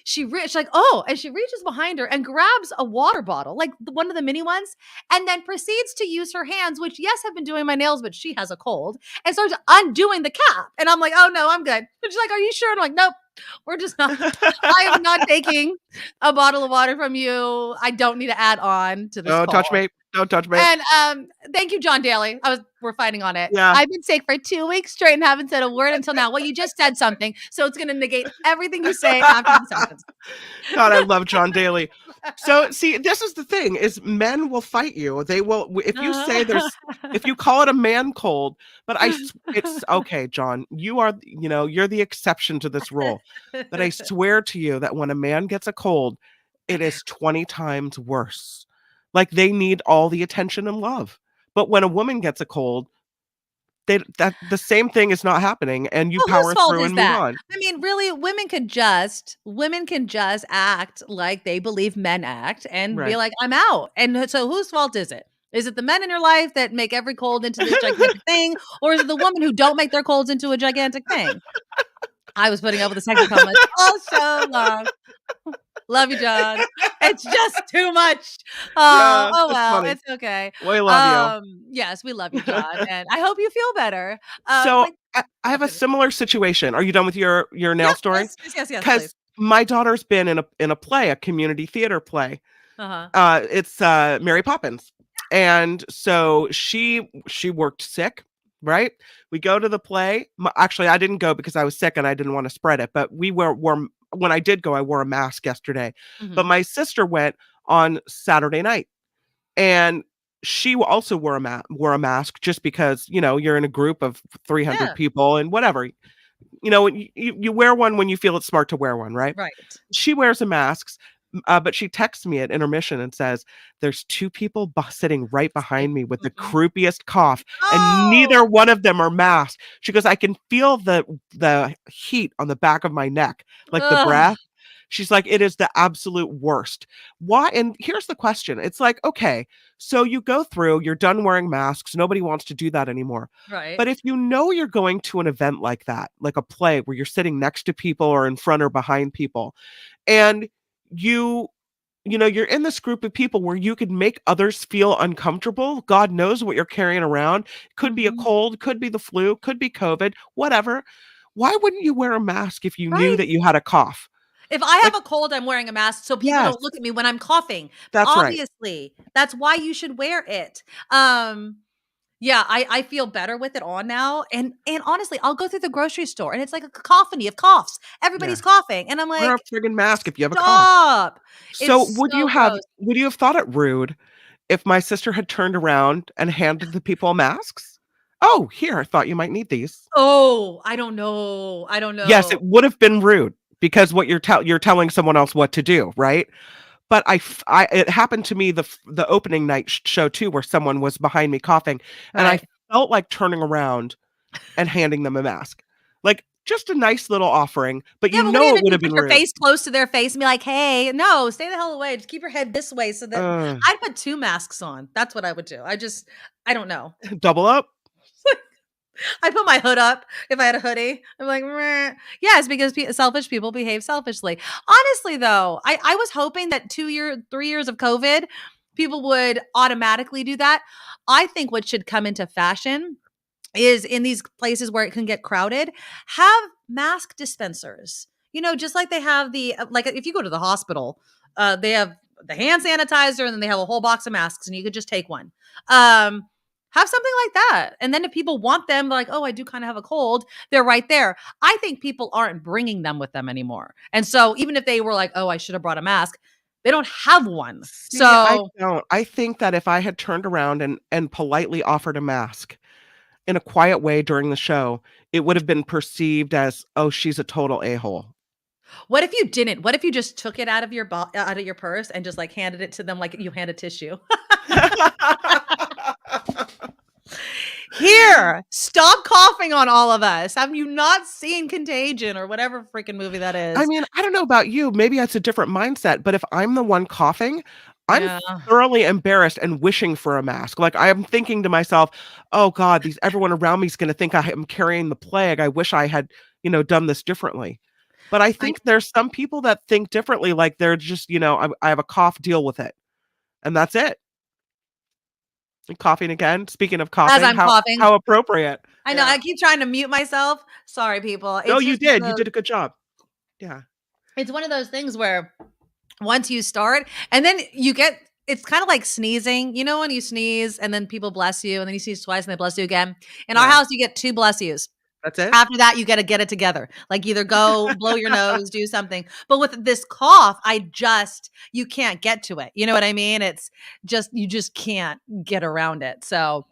she's like, oh, and she reaches behind her and grabs a water bottle, like one of the mini ones, and then proceeds to use her hands, which, yes, have been doing my nails, but she has a cold, and starts undoing the cap. And I'm like, oh, no, I'm good. And she's like, are you sure? And I'm like, nope. We're just not, I am not taking a bottle of water from you. I don't need to add on to this. Don't touch me. Don't touch me. And thank you, John Daly. We're fighting on it. Yeah. I've been sick for 2 weeks straight and haven't said a word until now. Well, you just said something, so it's going to negate everything you say after the sentence. God, I love John Daly. So, see, this is the thing: is men will fight you. They will if you say if you call it a man cold. But it's okay, John. You're the exception to this rule. But I swear to you that when a man gets a cold, it is 20 times worse. Like, they need all the attention and love. But when a woman gets a cold, the same thing is not happening, and you power through and move on. I mean, really, women can just act like they believe men act and be like, I'm out. And so whose fault is it? Is it the men in your life that make every cold into this gigantic thing? Or is it the women who don't make their colds into a gigantic thing? I was putting up with the second comment all so long. Love you, John. It's just too much. Oh well, funny. It's okay. We love you. Yes, we love you, John, and I hope you feel better. So I have a similar situation. Are you done with your nail story? Yes. Because my daughter's been in a play, a community theater play. It's Mary Poppins, and so she worked sick. Right? We go to the play. Actually, I didn't go because I was sick and I didn't want to spread it. But we wore when I did go, I wore a mask yesterday. Mm-hmm. But my sister went on Saturday night, and she also wore a mask just because you're in a group of 300 people and whatever. You wear one when you feel it's smart to wear one, right? Right. She wears a mask. But she texts me at intermission and says, there's 2 people sitting right behind me with the croopiest cough, and neither one of them are masked. She goes, I can feel the heat on the back of my neck, like the breath. She's like, it is the absolute worst. Why? And here's the question. It's like, okay, so you go through, you're done wearing masks. Nobody wants to do that anymore. Right. But if you're going to an event like that, like a play where you're sitting next to people or in front or behind people, and you're in this group of people where you could make others feel uncomfortable. God knows what you're carrying around. Could be a cold, could be the flu, could be COVID, whatever. Why wouldn't you wear a mask if you knew that you had a cough? If I have a cold, I'm wearing a mask so people don't look at me when I'm coughing. That's obviously right. That's why you should wear it. Yeah, I feel better with it on now. And honestly, I'll go through the grocery store and it's like a cacophony of coughs. Everybody's coughing. And I'm like, wear a friggin' mask if you have a cough. Stop. So would you have thought it rude if my sister had turned around and handed the people masks? Oh, here, I thought you might need these. Oh, I don't know. Yes, it would have been rude because what you're telling someone else what to do, right? But it happened to me the opening night show too, where someone was behind me coughing, and I felt like turning around and handing them a mask, like just a nice little offering. But it would have been rude. Your face close to their face and be like, "Hey, no, stay the hell away. Just keep your head this way." So that I'd put 2 masks on. That's what I would do. I don't know. Double up. I put my hood up if I had a hoodie. I'm like, meh. Yes, because selfish people behave selfishly. Honestly, though, I was hoping that 3 years of COVID, people would automatically do that. I think what should come into fashion is in these places where it can get crowded, have mask dispensers. Just like they have like if you go to the hospital, they have the hand sanitizer and then they have a whole box of masks and you could just take one. Have something like that. And then if people want them, like, oh, I do kind of have a cold, they're right there. I think people aren't bringing them with them anymore. And so even if they were like, oh, I should have brought a mask, They don't have one. See, So I don't. I think that if I had turned around and politely offered a mask in a quiet way during the show, it would have been perceived as, oh, she's a total a-hole. what if you didn't? What if you just took it out of your out of your purse and just like handed it to them like you hand a tissue? Here, stop coughing on all of us. Have you not seen Contagion or whatever freaking movie that is? I mean, I don't know about you. Maybe that's a different mindset. But if I'm the one coughing, I'm Yeah. thoroughly embarrassed and wishing for a mask. Like I am thinking to myself, oh God, everyone around me is going to think I am carrying the plague. I wish I had, done this differently. But I think there's some people that think differently. Like they're just, I have a cough, deal with it. And that's it. And coughing again. Speaking of coughing, As I'm coughing. How appropriate. I know. Yeah. I keep trying to mute myself. Sorry, people. No, you did. You did a good job. Yeah. It's one of those things where once you start and then you get, it's kind of like sneezing. You know, when you sneeze and then people bless you and then you sneeze twice and they bless you again. In our house, you get 2 bless yous. That's it. After that, you got to get it together. Like either go blow your nose, do something. But with this cough, you can't get to it. You know what I mean? It's just, you just can't get around it. So,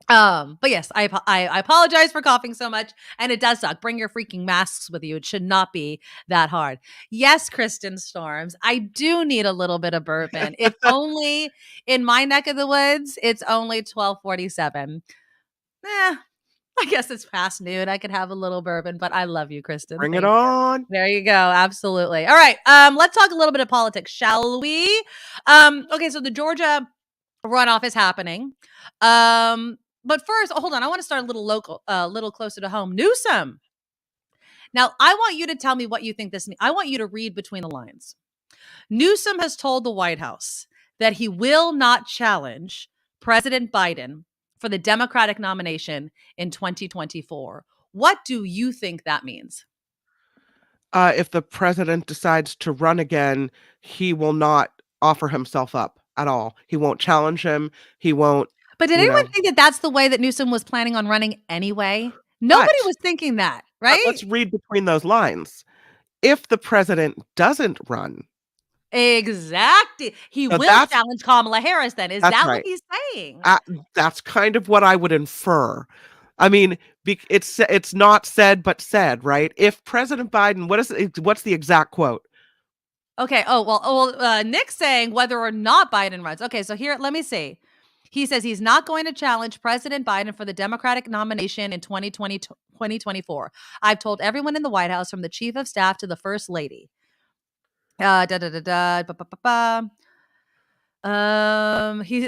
but yes, I apologize for coughing so much. And it does suck. Bring your freaking masks with you. It should not be that hard. Yes, Kristen Storms, I do need a little bit of bourbon. It's only in my neck of the woods. It's only 12:47. I guess it's past noon. I could have a little bourbon, but I love you, Kristen. Bring it on. There you go. Absolutely. All right. Let's talk a little bit of politics, shall we? Okay, so the Georgia runoff is happening. But first, hold on. I want to start a little closer to home. Newsom. Now, I want you to tell me what you think this means. I want you to read between the lines. Newsom has told the White House that he will not challenge President Biden for the Democratic nomination in 2024. What do you think that means? If the president decides to run again, he will not offer himself up at all. He won't challenge him. He won't. But did anyone think that that's the way that Newsom was planning on running anyway? Nobody was thinking that, right? Let's read between those lines. If the president doesn't run. Exactly. He will challenge Kamala Harris then. Is that right? What he's saying? That's kind of what I would infer. I mean, it's not said, but said, right? If President Biden, what's the exact quote? Okay. Nick's saying whether or not Biden runs. Okay, so here, let me see. He says he's not going to challenge President Biden for the Democratic nomination in 2024. I've told everyone in the White House, from the chief of staff to the first lady. He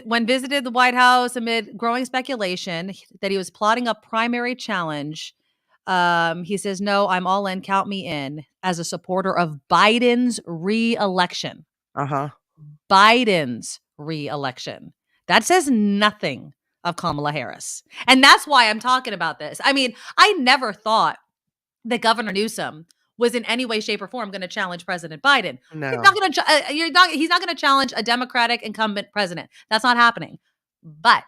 when visited the White House amid growing speculation that he was plotting a primary challenge. He says, no, I'm all in. Count me in as a supporter of Biden's re-election. Biden's re-election. That says nothing of Kamala Harris. And that's why I'm talking about this. I mean, I never thought that Governor Newsom was in any way, shape, or form going to challenge President Biden. No. He's not going to challenge a Democratic incumbent president. That's not happening. But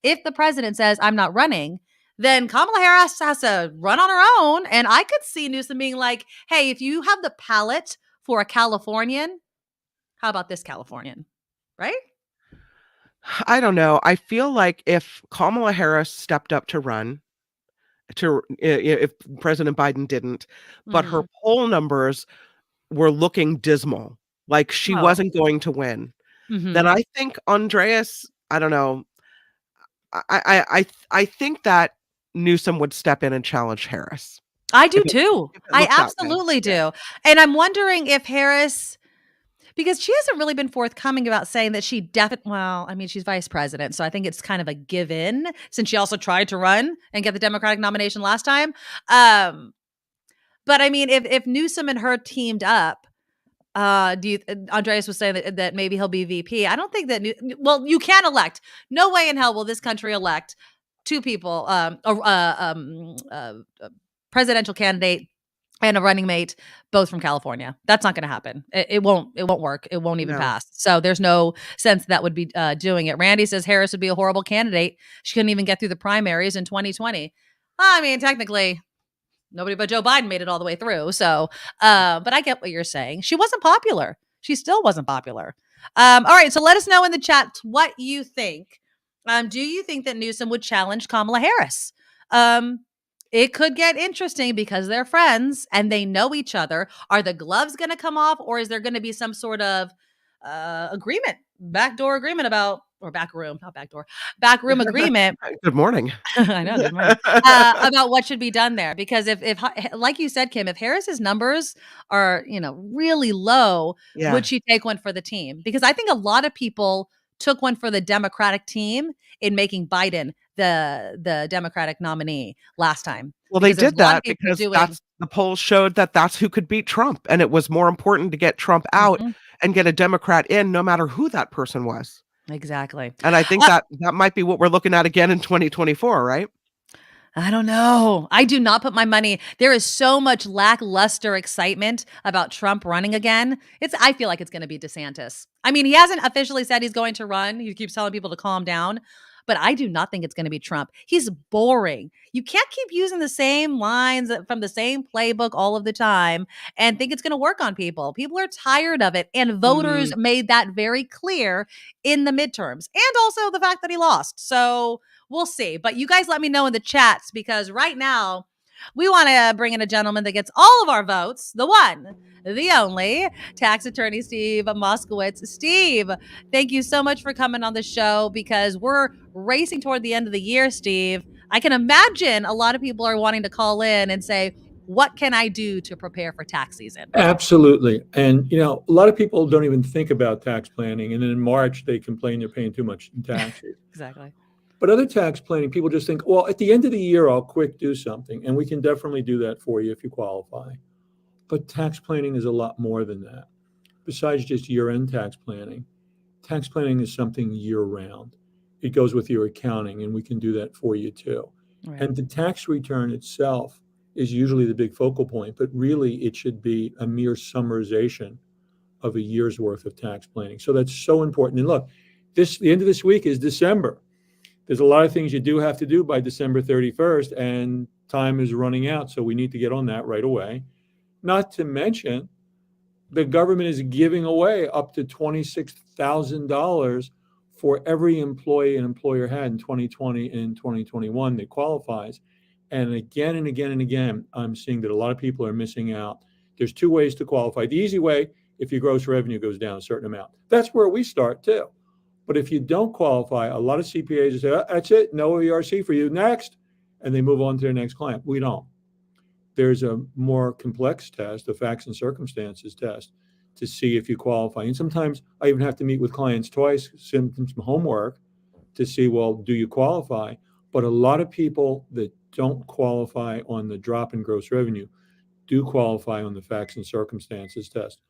if the president says, I'm not running, then Kamala Harris has to run on her own. And I could see Newsom being like, hey, if you have the palate for a Californian, how about this Californian? Right? I don't know. I feel like if Kamala Harris stepped up to run, if President Biden didn't, but her poll numbers were looking dismal, like she wasn't going to win, then I think Andreas, I don't know, I think that Newsom would step in and challenge Harris. I do too. I absolutely do. Yeah. And I'm wondering if Harris, because she hasn't really been forthcoming about saying that she she's vice president. So I think it's kind of a given, since she also tried to run and get the Democratic nomination last time. But I mean, if Newsom and her teamed up, Andreas was saying that maybe he'll be VP. I don't think that, you can elect. No way in hell will this country elect 2 people, a presidential candidate and a running mate, both from California. That's not going to happen. It won't work. It won't even pass. So there's no sense that would be doing it. Randy says Harris would be a horrible candidate. She couldn't even get through the primaries in 2020. I mean, technically, nobody but Joe Biden made it all the way through. So, but I get what you're saying. She wasn't popular. she still wasn't popular. All right, so let us know in the chat what you think. Do you think that Newsom would challenge Kamala Harris? It could get interesting because they're friends and they know each other. Are the gloves going to come off, or is there going to be some sort of agreement, backdoor agreement back room agreement? Good morning. I know. Good morning. About what should be done there, because if like you said, Kim, if Harris's numbers are really low, Yeah. would she take one for the team? Because I think a lot of people took one for the Democratic team in making Biden the Democratic nominee last time. Well, they Because there's did a lot of that people because the polls showed that that's who could beat Trump, and it was more important to get Trump out Mhm. and get a Democrat in, no matter who that person was. Exactly. And I think that might be what we're looking at again in 2024, right? I don't know. I do not put my money. There is so much lackluster excitement about Trump running again. I feel like it's going to be DeSantis. I mean, he hasn't officially said he's going to run. He keeps telling people to calm down. But I do not think it's going to be Trump. He's boring. You can't keep using the same lines from the same playbook all of the time and think it's going to work on people. People are tired of it. And voters made that very clear in the midterms. And also the fact that he lost. So we'll see. But you guys let me know in the chats, because right now we want to bring in a gentleman that gets all of our votes. The one, the only, tax attorney Steve Moskowitz. Steve, thank you so much for coming on the show, because we're racing toward the end of the year, Steve. I can imagine a lot of people are wanting to call in and say, what can I do to prepare for tax season? Absolutely. And, a lot of people don't even think about tax planning. And then in March, they complain they're paying too much in taxes. Exactly. But other tax planning, people just think, well, at the end of the year, I'll quick do something. And we can definitely do that for you if you qualify. But tax planning is a lot more than that. Besides just year-end tax planning is something year-round. It goes with your accounting, and we can do that for you too. Right. And the tax return itself is usually the big focal point, but really it should be a mere summarization of a year's worth of tax planning. So that's so important. And look, the end of this week is December. There's a lot of things you do have to do by December 31st, and time is running out. So we need to get on that right away. Not to mention, the government is giving away up to $26,000 for every employee an employer had in 2020 and 2021 that qualifies. And again and again and again, I'm seeing that a lot of people are missing out. There's two ways to qualify. The easy way, if your gross revenue goes down a certain amount. That's where we start too. But if you don't qualify, a lot of CPAs say, that's it, no ERC for you, next. And they move on to their next client. We don't. There's a more complex test, a facts and circumstances test, to see if you qualify. And sometimes I even have to meet with clients twice, send them some homework to see, well, do you qualify? But a lot of people that don't qualify on the drop in gross revenue do qualify on the facts and circumstances test.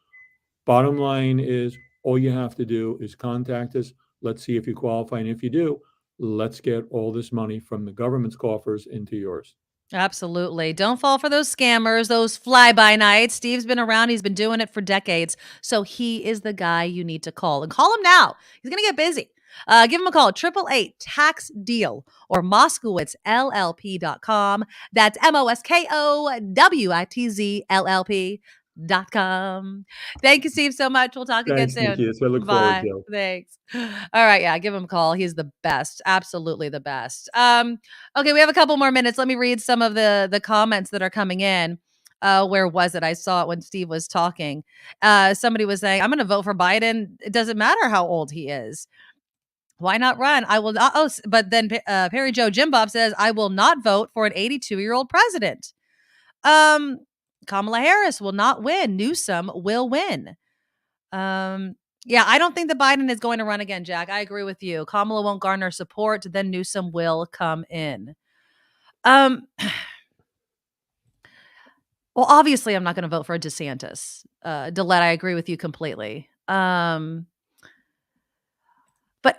Bottom line is, all you have to do is contact us. Let's see if you qualify. And if you do, let's get all this money from the government's coffers into yours. Absolutely. Don't fall for those scammers, those fly-by-nights. Steve's been around. He's been doing it for decades. So he is the guy you need to call. And call him now. He's going to get busy. Give him a call, 888-TAX-DEAL or MoskowitzLLP.com. That's MoskowitzLLP.com. Thank you, Steve, so much. We'll talk again soon. Thank you. That's what I look forward to. Thanks. All right. Yeah. Give him a call. He's the best. Absolutely the best. Okay. We have a couple more minutes. Let me read some of the comments that are coming in. Where was it? I saw it when Steve was talking. Somebody was saying, I'm going to vote for Biden. It doesn't matter how old he is. Why not run? I will not. Oh, but then Perry Joe Jim Bob says, I will not vote for an 82-year-old president. Kamala Harris will not win. Newsom will win. Yeah, I don't think that Biden is going to run again, Jack. I agree with you. Kamala won't garner support. Then Newsom will come in. Well, obviously, I'm not going to vote for DeSantis. Delette, I agree with you completely. But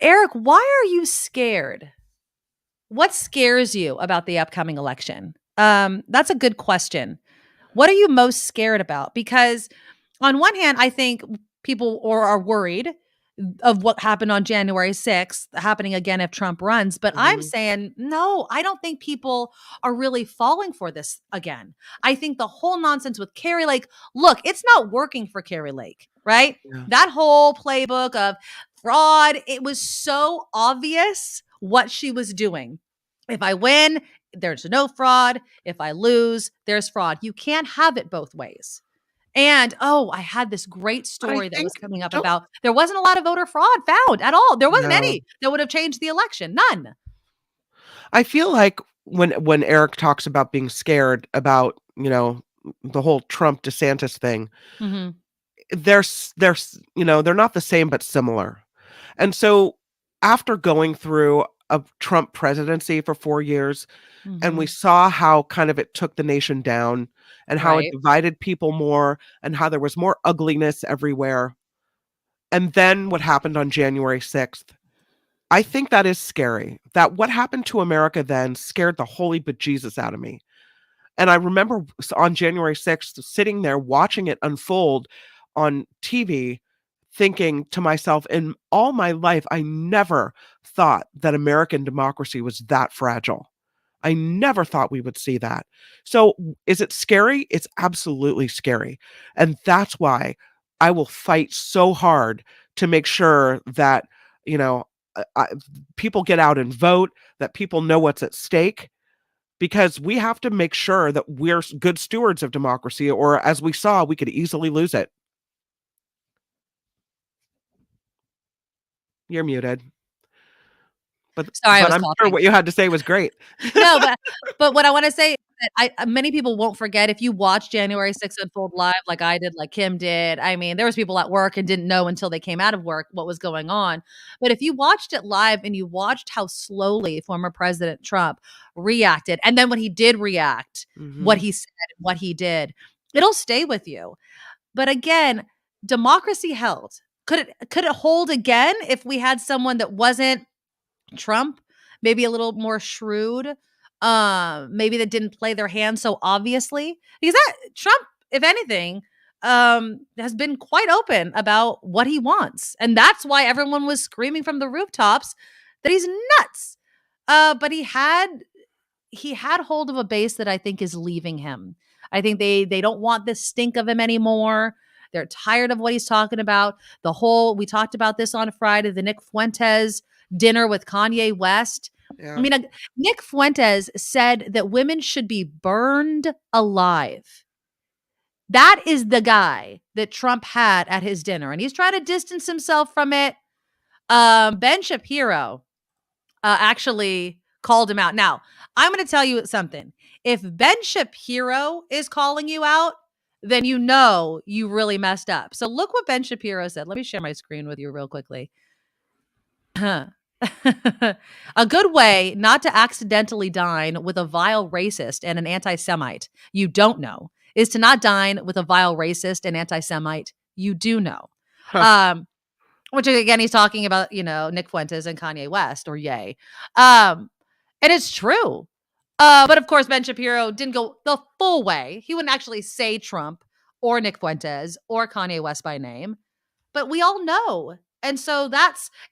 Eric, why are you scared? What scares you about the upcoming election? That's a good question. What are you most scared about? Because on one hand, I think people are worried of what happened on January 6th happening again if Trump runs. But I'm saying, no, I don't think people are really falling for this again. I think the whole nonsense with Carrie Lake, look, it's not working for Carrie Lake, right? Yeah. That whole playbook of fraud, it was so obvious what she was doing. If I win, there's no fraud. If I lose, there's fraud. You can't have it both ways. And, I had this great But I story that think was coming up don't about there wasn't a lot of voter fraud found at all. There wasn't no. any that would have changed the election. None. I feel like when Eric talks about being scared about, the whole Trump DeSantis thing, Mm-hmm. they're not the same but similar. And so after going through a Trump presidency for 4 years, and we Mm-hmm. saw how kind of it took the nation down and how it Right. divided people more and how there was more ugliness everywhere. And then what happened on January 6th, I think that is scary. That what happened to America then scared the holy bejesus out of me. And I remember on January 6th sitting there watching it unfold on TV, thinking to myself, in all my life, I never thought that American democracy was that fragile. I never thought we would see that. So is it scary? It's absolutely scary. And that's why I will fight so hard to make sure that, you know, people get out and vote, that people know what's at stake, because we have to make sure that we're good stewards of democracy, or as we saw, we could easily lose it. You're muted. Sorry, I But was I'm sure coughing. what you had to say was great. No, but what I want to say is that many people won't forget if you watch January 6th unfold live like I did, like Kim did. I mean, there was people at work and didn't know until they came out of work what was going on. But if you watched it live and you watched how slowly former President Trump reacted, and then when he did react, what Mhm. he said and what he did, it'll stay with you. But again, democracy held. Could it hold again if we had someone that wasn't Trump, maybe a little more shrewd, maybe that didn't play their hand so obviously? Because that Trump, if anything, has been quite open about what he wants, and that's why everyone was screaming from the rooftops that he's nuts. But he had hold of a base that I think is leaving him. I think they don't want this stink of him anymore. They're tired of what he's talking about. We talked about this on Friday, the Nick Fuentes dinner with Kanye West. I Yeah. mean, Nick Fuentes said that women should be burned alive. That is the guy that Trump had at his dinner, and he's trying to distance himself from it. Ben Shapiro actually called him out. Now, I'm going to tell you something. If Ben Shapiro is calling you out, then you know you really messed up. So look what Ben Shapiro said. Let me share my screen with you real quickly. A good way not to accidentally dine with a vile racist and an anti-Semite you don't know is to not dine with a vile racist and anti-Semite you do know. Huh. Which again, he's talking about, Nick Fuentes and Kanye West, or Ye. And it's true. But of course, Ben Shapiro didn't go the full way. He wouldn't actually say Trump or Nick Fuentes or Kanye West by name, but we all know. And so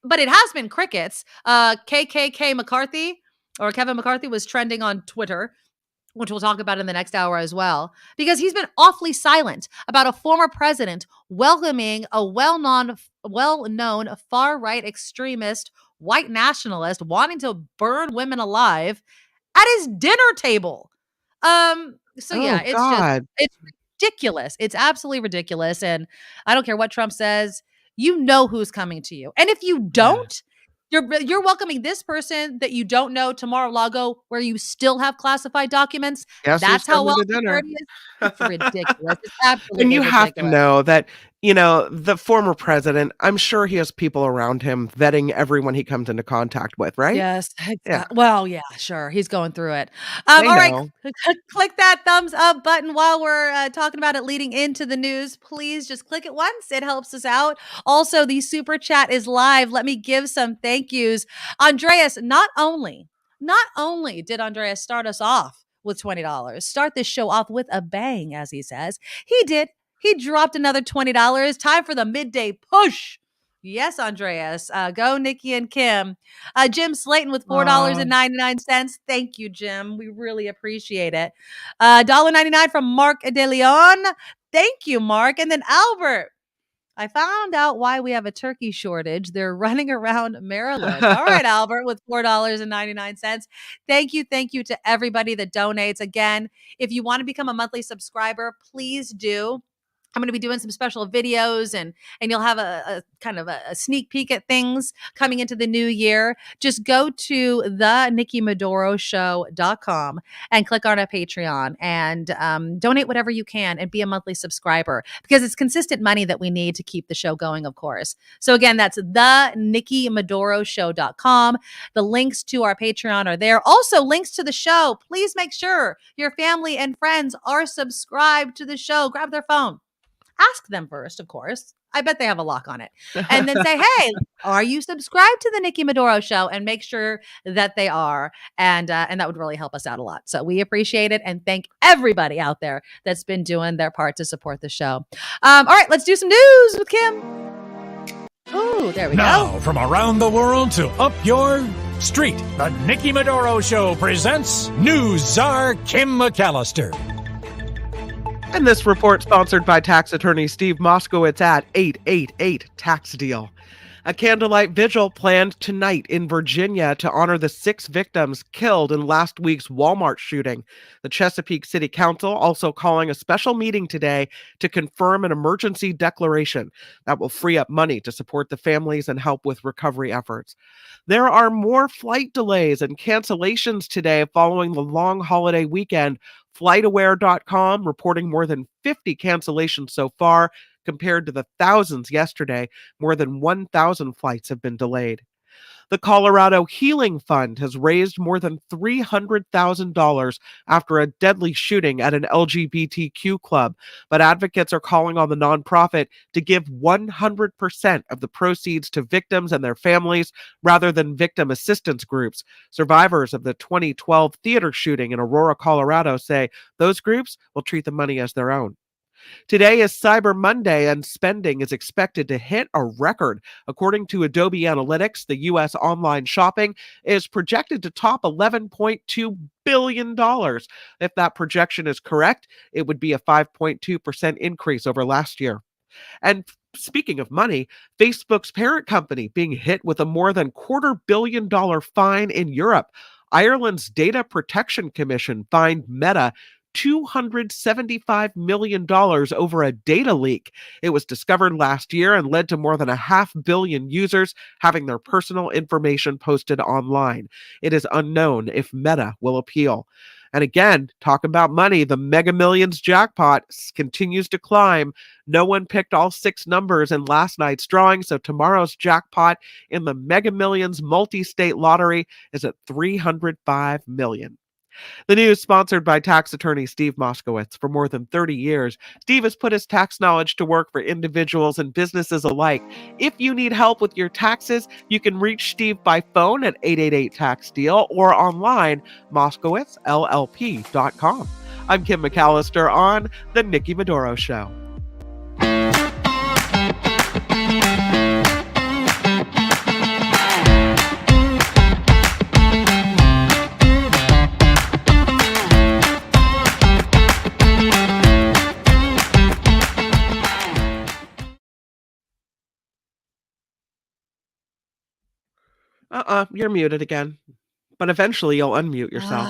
but it has been crickets. KKK McCarthy, or Kevin McCarthy, was trending on Twitter, which we'll talk about in the next hour as well, because he's been awfully silent about a former president welcoming a well-known far-right extremist, white nationalist wanting to burn women alive at his dinner table. So Oh yeah, God. it's ridiculous. It's absolutely ridiculous. And I don't care what Trump says, you know who's coming to you. And if you don't, you're welcoming this person that you don't know to Mar-a-Lago, where you still have classified documents. Guess who's That's how coming well to dinner? security is. It's ridiculous. It's And absolutely you have to ridiculous. know that, the former president, I'm sure he has people around him vetting everyone he comes into contact with, right? Yes. Yeah, Well, yeah, sure. He's going through it. they All right. know. Click that thumbs up button while we're talking about it leading into the news. Please just click it once. It helps us out. Also, the super chat is live. Let me give some thank yous. Andreas, not only did Andreas start us off with $20, start this show off with a bang, as he says, he dropped another $20. Time for the midday push. Yes, Andreas. Go, Nikki and Kim. Jim Slayton with $4.99. Thank you, Jim. We really appreciate it. $1.99 from Mark De Leon. Thank you, Mark. And then Albert. I found out why we have a turkey shortage. They're running around Maryland. All right, Albert, with $4.99. Thank you. Thank you to everybody that donates. Again, if you want to become a monthly subscriber, please do. I'm going to be doing some special videos and you'll have a kind of a sneak peek at things coming into the new year. Just go to the NikkiMedoroShow.com and click on our Patreon and donate whatever you can and be a monthly subscriber because it's consistent money that we need to keep the show going, of course. So again, that's the NikkiMedoroShow.com. The links to our Patreon are there. Also, links to the show. Please make sure your family and friends are subscribed to the show. Grab their phone. Ask them first, of course. I bet they have a lock on it. And then say, hey, are you subscribed to the Nikki Medoro Show? And make sure that they are. And that would really help us out a lot. So we appreciate it. And thank everybody out there that's been doing their part to support the show. All right, let's do some news with Kim. Oh, there we go. Now, from around the world to up your street, the Nikki Medoro Show presents News Czar Kim McAllister. And this report sponsored by tax attorney Steve Moskowitz at 888 Tax Deal. A candlelight vigil planned tonight in Virginia to honor the 6 victims killed in last week's Walmart shooting. The Chesapeake City Council also calling a special meeting today to confirm an emergency declaration that will free up money to support the families and help with recovery efforts. There are more flight delays and cancellations today following the long holiday weekend. FlightAware.com reporting more than 50 cancellations so far compared to the thousands yesterday. More than 1,000 flights have been delayed. The Colorado Healing Fund has raised more than $300,000 after a deadly shooting at an LGBTQ club, but advocates are calling on the nonprofit to give 100% of the proceeds to victims and their families rather than victim assistance groups. Survivors of the 2012 theater shooting in Aurora, Colorado say those groups will treat the money as their own. Today is Cyber Monday, and spending is expected to hit a record. According to Adobe Analytics, the U.S. online shopping is projected to top $11.2 billion. If that projection is correct, it would be a 5.2% increase over last year. And speaking of money, Facebook's parent company being hit with a more than $250 million fine in Europe. Ireland's Data Protection Commission fined Meta $275 million over a data leak. It was discovered last year and led to more than 500 million users having their personal information posted online. It is unknown if Meta will appeal. And again, talk about money, the Mega Millions jackpot continues to climb. No one picked all 6 numbers in last night's drawing, so tomorrow's jackpot in the Mega Millions multi-state lottery is at $305 million. The news sponsored by tax attorney Steve Moskowitz. For more than 30 years, Steve has put his tax knowledge to work for individuals and businesses alike. If you need help with your taxes, you can reach Steve by phone at 888-TAX-DEAL or online, MoskowitzLLP.com. I'm Kim McAllister on The Nikki Medoro Show. You're muted again. But eventually you'll unmute yourself.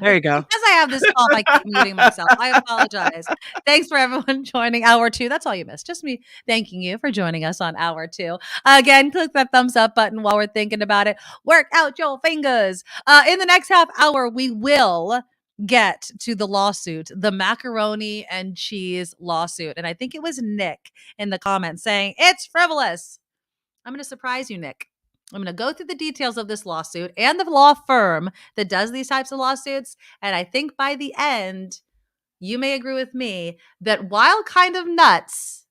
There you go. Because I have this cough, I keep muting myself. I apologize. Thanks for everyone joining hour 2. That's all you missed. Just me thanking you for joining us on hour 2. Again, click that thumbs up button while we're thinking about it. Work out your fingers. In the next half hour, we will get to the lawsuit, the macaroni and cheese lawsuit. And I think it was Nick in the comments saying, it's frivolous. I'm going to surprise you, Nick. I'm going to go through the details of this lawsuit and the law firm that does these types of lawsuits. And I think by the end, you may agree with me that while kind of nuts,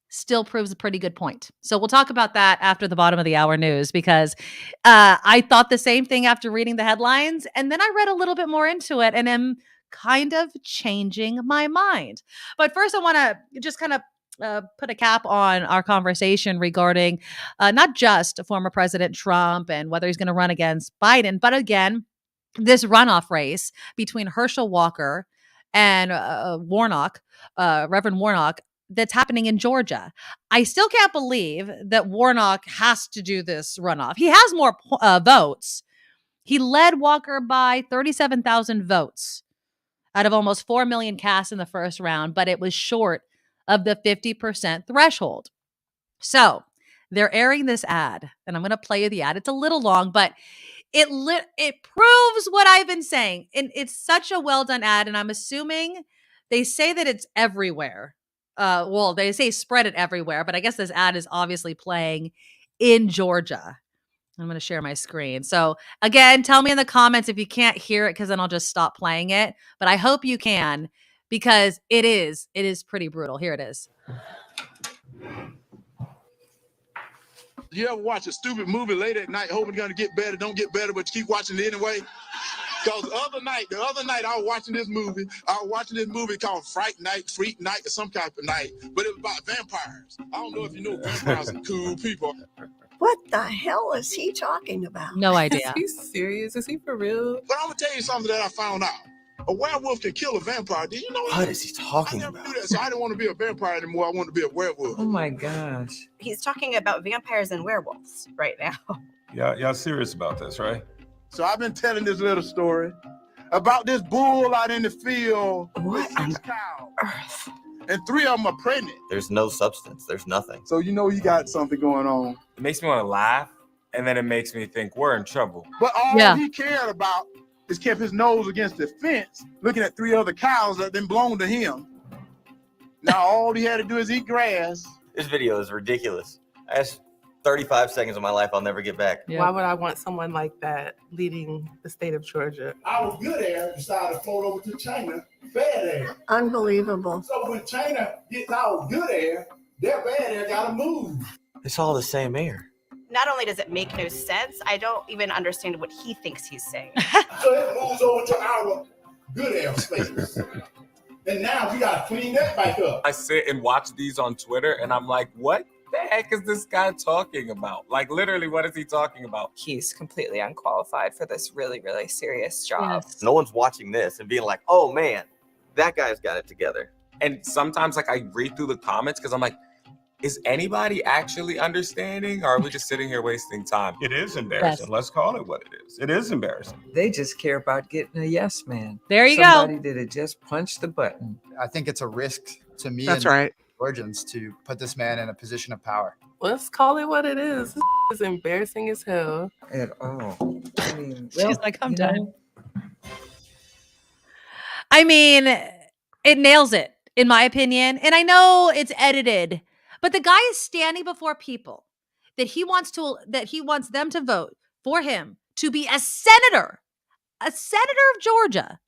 still proves a pretty good point. So we'll talk about that after the bottom of the hour news, because I thought the same thing after reading the headlines. And then I read a little bit more into it and am kind of changing my mind. But first, I want to just kind of put a cap on our conversation regarding not just former President Trump and whether he's going to run against Biden, but again, this runoff race between Herschel Walker and Warnock, Reverend Warnock, that's happening in Georgia. I still can't believe that Warnock has to do this runoff. He has more votes. He led Walker by 37,000 votes out of almost 4 million cast in the first round, but it was short of the 50% threshold. So they're airing this ad, and I'm going to play you the ad. It's a little long, but it proves what I've been saying. And it's such a well done ad, and I'm assuming they say that it's everywhere. Well, they say spread it everywhere, but I guess this ad is obviously playing in Georgia. I'm going to share my screen. So again, tell me in the comments if you can't hear it, because then I'll just stop playing it. But I hope you can, because it is pretty brutal. Here it is. You ever watch a stupid movie late at night, hoping it's gonna get better, don't get better, but you keep watching it anyway? Because the other night I was watching this movie. I was watching this movie called Freak Night, or some type of night, but it was about vampires. I don't know if you know vampires are cool people. What the hell is he talking about? No idea. Is he serious? Is he for real? But I'm gonna tell you something that I found out. A werewolf can kill a vampire. Did you know that? What is he talking I never about? knew that, so I didn't want to be a vampire anymore. I wanted to be a werewolf. Oh my gosh. He's talking about vampires and werewolves right now. Y'all serious about this, right? So I've been telling this little story about this bull out in the field with 6 cows. Earth. And 3 of them are pregnant. There's no substance. There's nothing. So you know you got something going on. It makes me want to laugh, and then it makes me think we're in trouble. But all he cared about is kept his nose against the fence, looking at 3 other cows that then belonged to him. Now all he had to do is eat grass. This video is ridiculous. That's 35 seconds of my life I'll never get back. Yeah. Why would I want someone like that leading the state of Georgia? I was good air, decided to float over to China, bad air. Unbelievable. So when China gets out good air, their bad air gotta move. It's all the same air. Not only does it make no sense, I don't even understand what he thinks he's saying. So it moves over to our good air space. And now we gotta clean that back up. I sit and watch these on Twitter, and I'm like, what the heck is this guy talking about? Like, literally, what is he talking about? He's completely unqualified for this really, really serious job. Yes. No one's watching this and being like, oh man, that guy's got it together. And sometimes, like, I read through the comments because I'm like, is anybody actually understanding, or are we just sitting here wasting time? It is embarrassing. Yes. Let's call it what it is. It is embarrassing. They just care about getting a yes man. There you Somebody go. did it, just punch the button. I think it's a risk to me That's and right. Georgians to put this man in a position of power. Let's call it what it is. This is embarrassing as hell. At all. I mean, She's like, I'm you done. know, I mean, it nails it, in my opinion. And I know it's edited, but the guy is standing before people that he wants them to vote for him to be a senator of Georgia.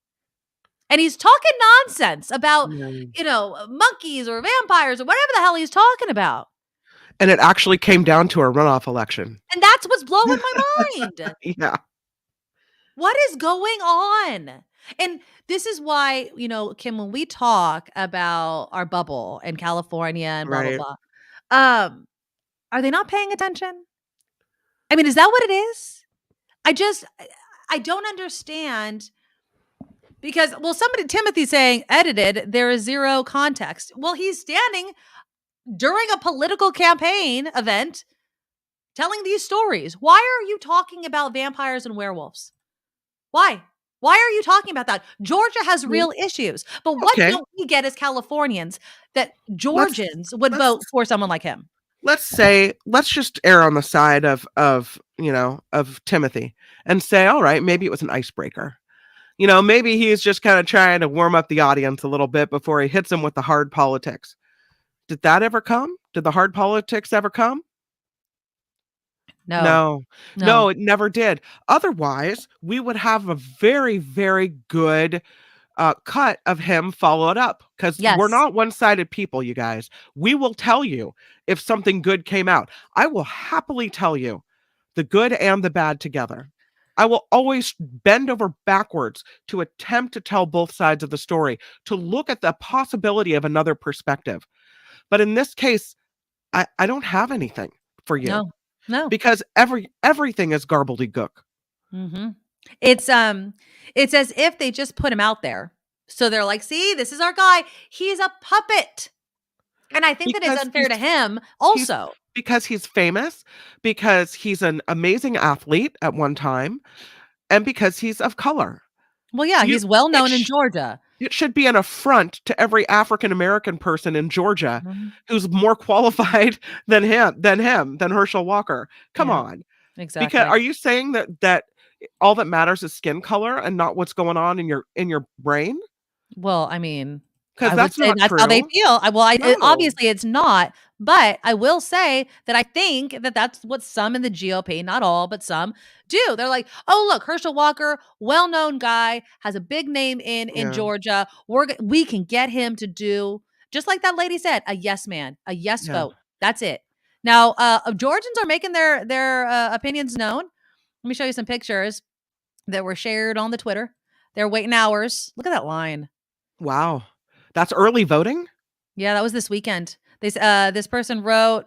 And he's talking nonsense about, monkeys or vampires or whatever the hell he's talking about. And it actually came down to a runoff election. And that's what's blowing my mind. Yeah. What is going on? And this is why, Kim, when we talk about our bubble in California and blah, Right. blah, blah, are they not paying attention? I mean, is that what it is? I don't understand. Because, Timothy's saying edited, there is zero context. Well, he's standing during a political campaign event telling these stories. Why are you talking about vampires and werewolves? Why? Why are you talking about that? Georgia has real issues. But what don't we get as Californians that Georgians would vote for someone like him? Let's just err on the side of Timothy and say, all right, maybe it was an icebreaker. Maybe he's just kind of trying to warm up the audience a little bit before he hits them with the hard politics. Did that ever come? Did the hard politics ever come? No, it never did. Otherwise, we would have a very, very good cut of him followed up, because we're not one-sided people, you guys. We will tell you if something good came out. I will happily tell you the good and the bad together. I will always bend over backwards to attempt to tell both sides of the story, to look at the possibility of another perspective. But in this case, I don't have anything for you No. because everything is gobbledygook. Mm-hmm. It's as if they just put him out there. So they're like, see, this is our guy. He's a puppet. And I think that it's unfair to him also. Because he's famous, because he's an amazing athlete at one time, and because he's of color. Well, yeah, he's well known in Georgia. It should be an affront to every African American person in Georgia who's more qualified than Herschel Walker. Come on. Exactly. Because are you saying that all that matters is skin color and not what's going on in your brain? Well, I mean, because that's not that's true. how they feel. No. Obviously it's not, but I will say that I think that that's what some in the GOP, not all, but some do. They're like, oh, look, Herschel Walker, well-known guy, has a big name in Georgia. We can get him to do, just like that lady said, a yes man, a yes vote. That's it. Now, Georgians are making their opinions known. Let me show you some pictures that were shared on the Twitter. They're waiting hours. Look at that line. Wow. That's early voting? Yeah, that was this weekend. This person wrote,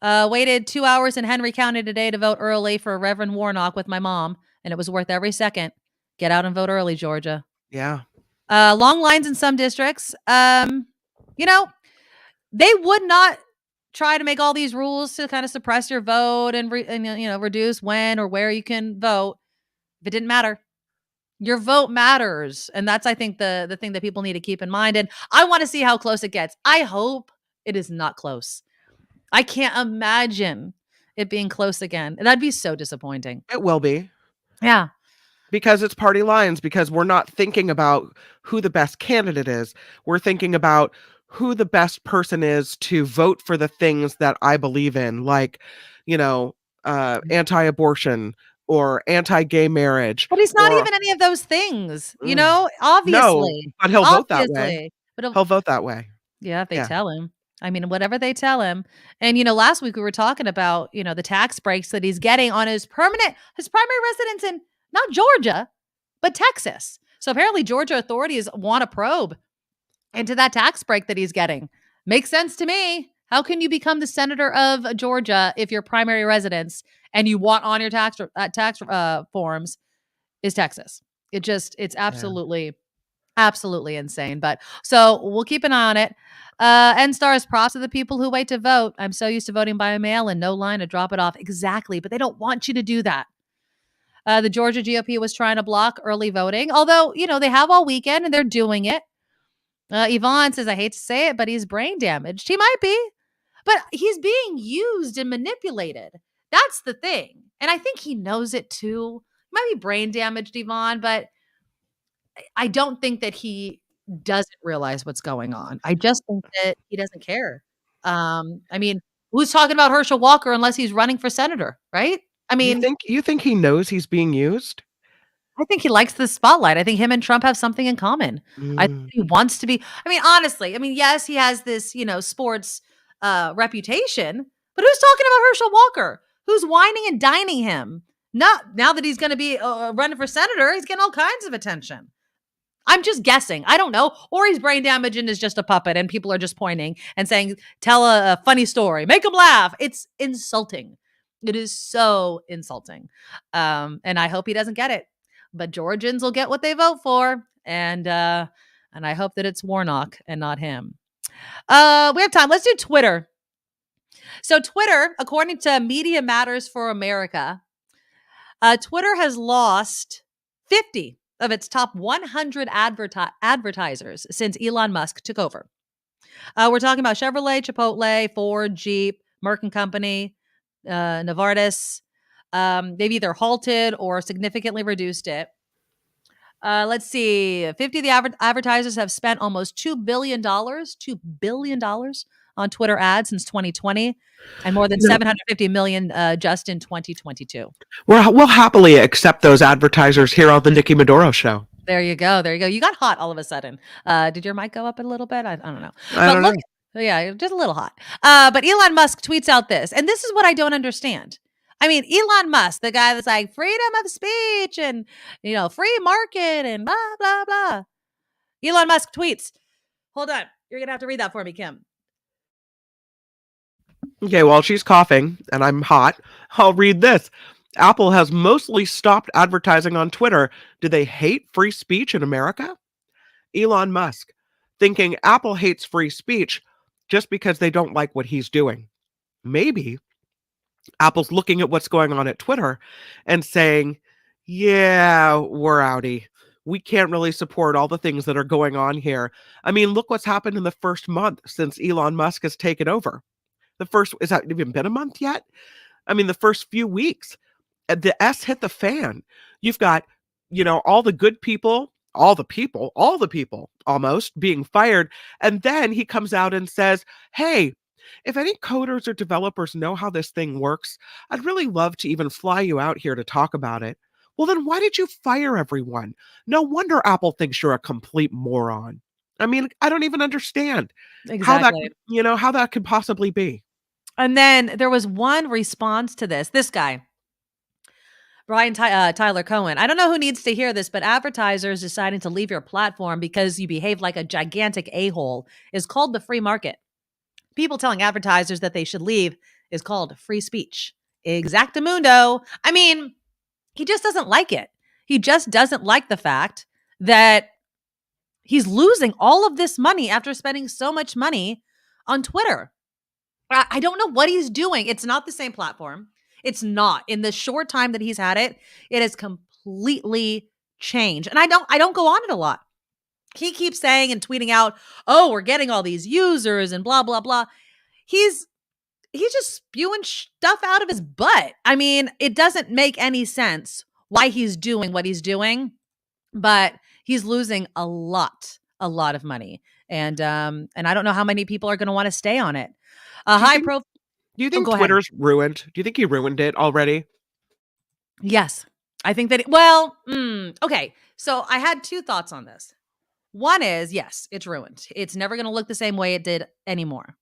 waited 2 hours in Henry County today to vote early for Reverend Warnock with my mom, and it was worth every second. Get out and vote early, Georgia. Yeah. Long lines in some districts. They would not try to make all these rules to kind of suppress your vote and reduce when or where you can vote if it didn't matter. Your vote matters. And that's, I think, the thing that people need to keep in mind. And I want to see how close it gets. I hope it is not close. I can't imagine it being close again. That'd be so disappointing. It will be. Yeah. Because it's party lines, because we're not thinking about who the best candidate is. We're thinking about who the best person is to vote for the things that I believe in, like, anti-abortion, or anti-gay marriage. But he's not even any of those things, obviously. No, but he'll vote that way. But he'll vote that way. Yeah, if they tell him. I mean, whatever they tell him. And, last week we were talking about, the tax breaks that he's getting on his primary residence in not Georgia, but Texas. So apparently Georgia authorities want to probe into that tax break that he's getting. Makes sense to me. How can you become the senator of Georgia if your primary residence and you want on your tax forms is Texas? It's absolutely insane. But so we'll keep an eye on it. NSTAR's props to the people who wait to vote. I'm so used to voting by mail and no line to drop it off. Exactly. But they don't want you to do that. The Georgia GOP was trying to block early voting, although, they have all weekend and they're doing it. Yvonne says, I hate to say it, but he's brain damaged. He might be. But he's being used and manipulated. That's the thing. And I think he knows it too. He might be brain damaged, Yvonne, but I don't think that he doesn't realize what's going on. I just think that he doesn't care. I mean, who's talking about Herschel Walker unless he's running for senator, right? I mean, you think he knows he's being used? I think he likes the spotlight. I think him and Trump have something in common. I think he wants to be. I mean, honestly, yes, he has this, sports reputation, but who's talking about Herschel Walker? Who's whining and dining him? Not now that he's going to be running for senator, he's getting all kinds of attention. I'm just guessing. I don't know. Or he's brain damaged and is just a puppet and people are just pointing and saying, tell a funny story, make him laugh. It's insulting. It is so insulting. And I hope he doesn't get it. But Georgians will get what they vote for. And I hope that it's Warnock and not him. We have time. Let's do Twitter. So Twitter, according to Media Matters for America, Twitter has lost 50 of its top 100 advertisers since Elon Musk took over. We're talking about Chevrolet, Chipotle, Ford, Jeep, Merck & Company, Novartis. They've either halted or significantly reduced it. Let's see. 50 of the advertisers have spent almost $2 billion on Twitter ads since 2020 and more than $750 million just in 2022. We'll happily accept those advertisers here on the Nikki Medoro show. There you go. You got hot all of a sudden. Did your mic go up a little bit? I don't know. I don't know. Yeah, just a little hot. But Elon Musk tweets out this, and this is what I don't understand. I mean, Elon Musk, the guy that's like freedom of speech and, free market and blah, blah, blah. Elon Musk tweets. Hold on. You're going to have to read that for me, Kim. Okay, while she's coughing and I'm hot, I'll read this. Apple has mostly stopped advertising on Twitter. Do they hate free speech in America? Elon Musk, thinking Apple hates free speech just because they don't like what he's doing. Maybe Apple's looking at what's going on at Twitter and saying, yeah, we're outie. We can't really support all the things that are going on here. I mean, look what's happened in the first month since Elon Musk has taken over. Is that even been a month yet? I mean, the first few weeks, the S hit the fan. You've got, all the good people, all the people almost being fired. And then he comes out and says, hey, if any coders or developers know how this thing works, I'd really love to even fly you out here to talk about it. Well, then why did you fire everyone? No wonder Apple thinks you're a complete moron. I mean, I don't even understand how that could possibly be. And then there was one response to this. This guy, Tyler Cohen. I don't know who needs to hear this, but advertisers deciding to leave your platform because you behave like a gigantic a-hole is called the free market. People telling advertisers that they should leave is called free speech. Exactamundo. I mean, he just doesn't like it. He just doesn't like the fact that he's losing all of this money after spending so much money on Twitter. I don't know what he's doing. It's not the same platform. It's not. In the short time that he's had it, it has completely changed. And I don't go on it a lot. He keeps saying and tweeting out, oh, we're getting all these users and blah, blah, blah. He's just spewing stuff out of his butt. I mean, it doesn't make any sense why he's doing what he's doing, but he's losing a lot of money. And I don't know how many people are going to want to stay on it. Do you think Twitter's ruined? Do you think he ruined it already? Yes. I think that, okay. So I had two thoughts on this. One is, yes, it's ruined. It's never going to look the same way it did anymore.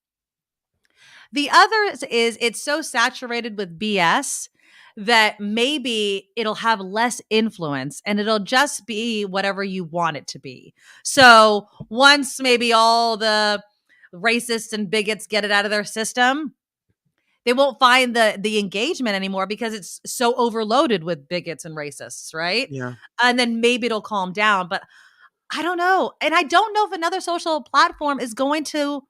The other is it's so saturated with BS that maybe it'll have less influence and it'll just be whatever you want it to be. So once maybe all the racists and bigots get it out of their system, they won't find the engagement anymore because it's so overloaded with bigots and racists, right? Yeah. And then maybe it'll calm down, but I don't know. And I don't know if another social platform is going to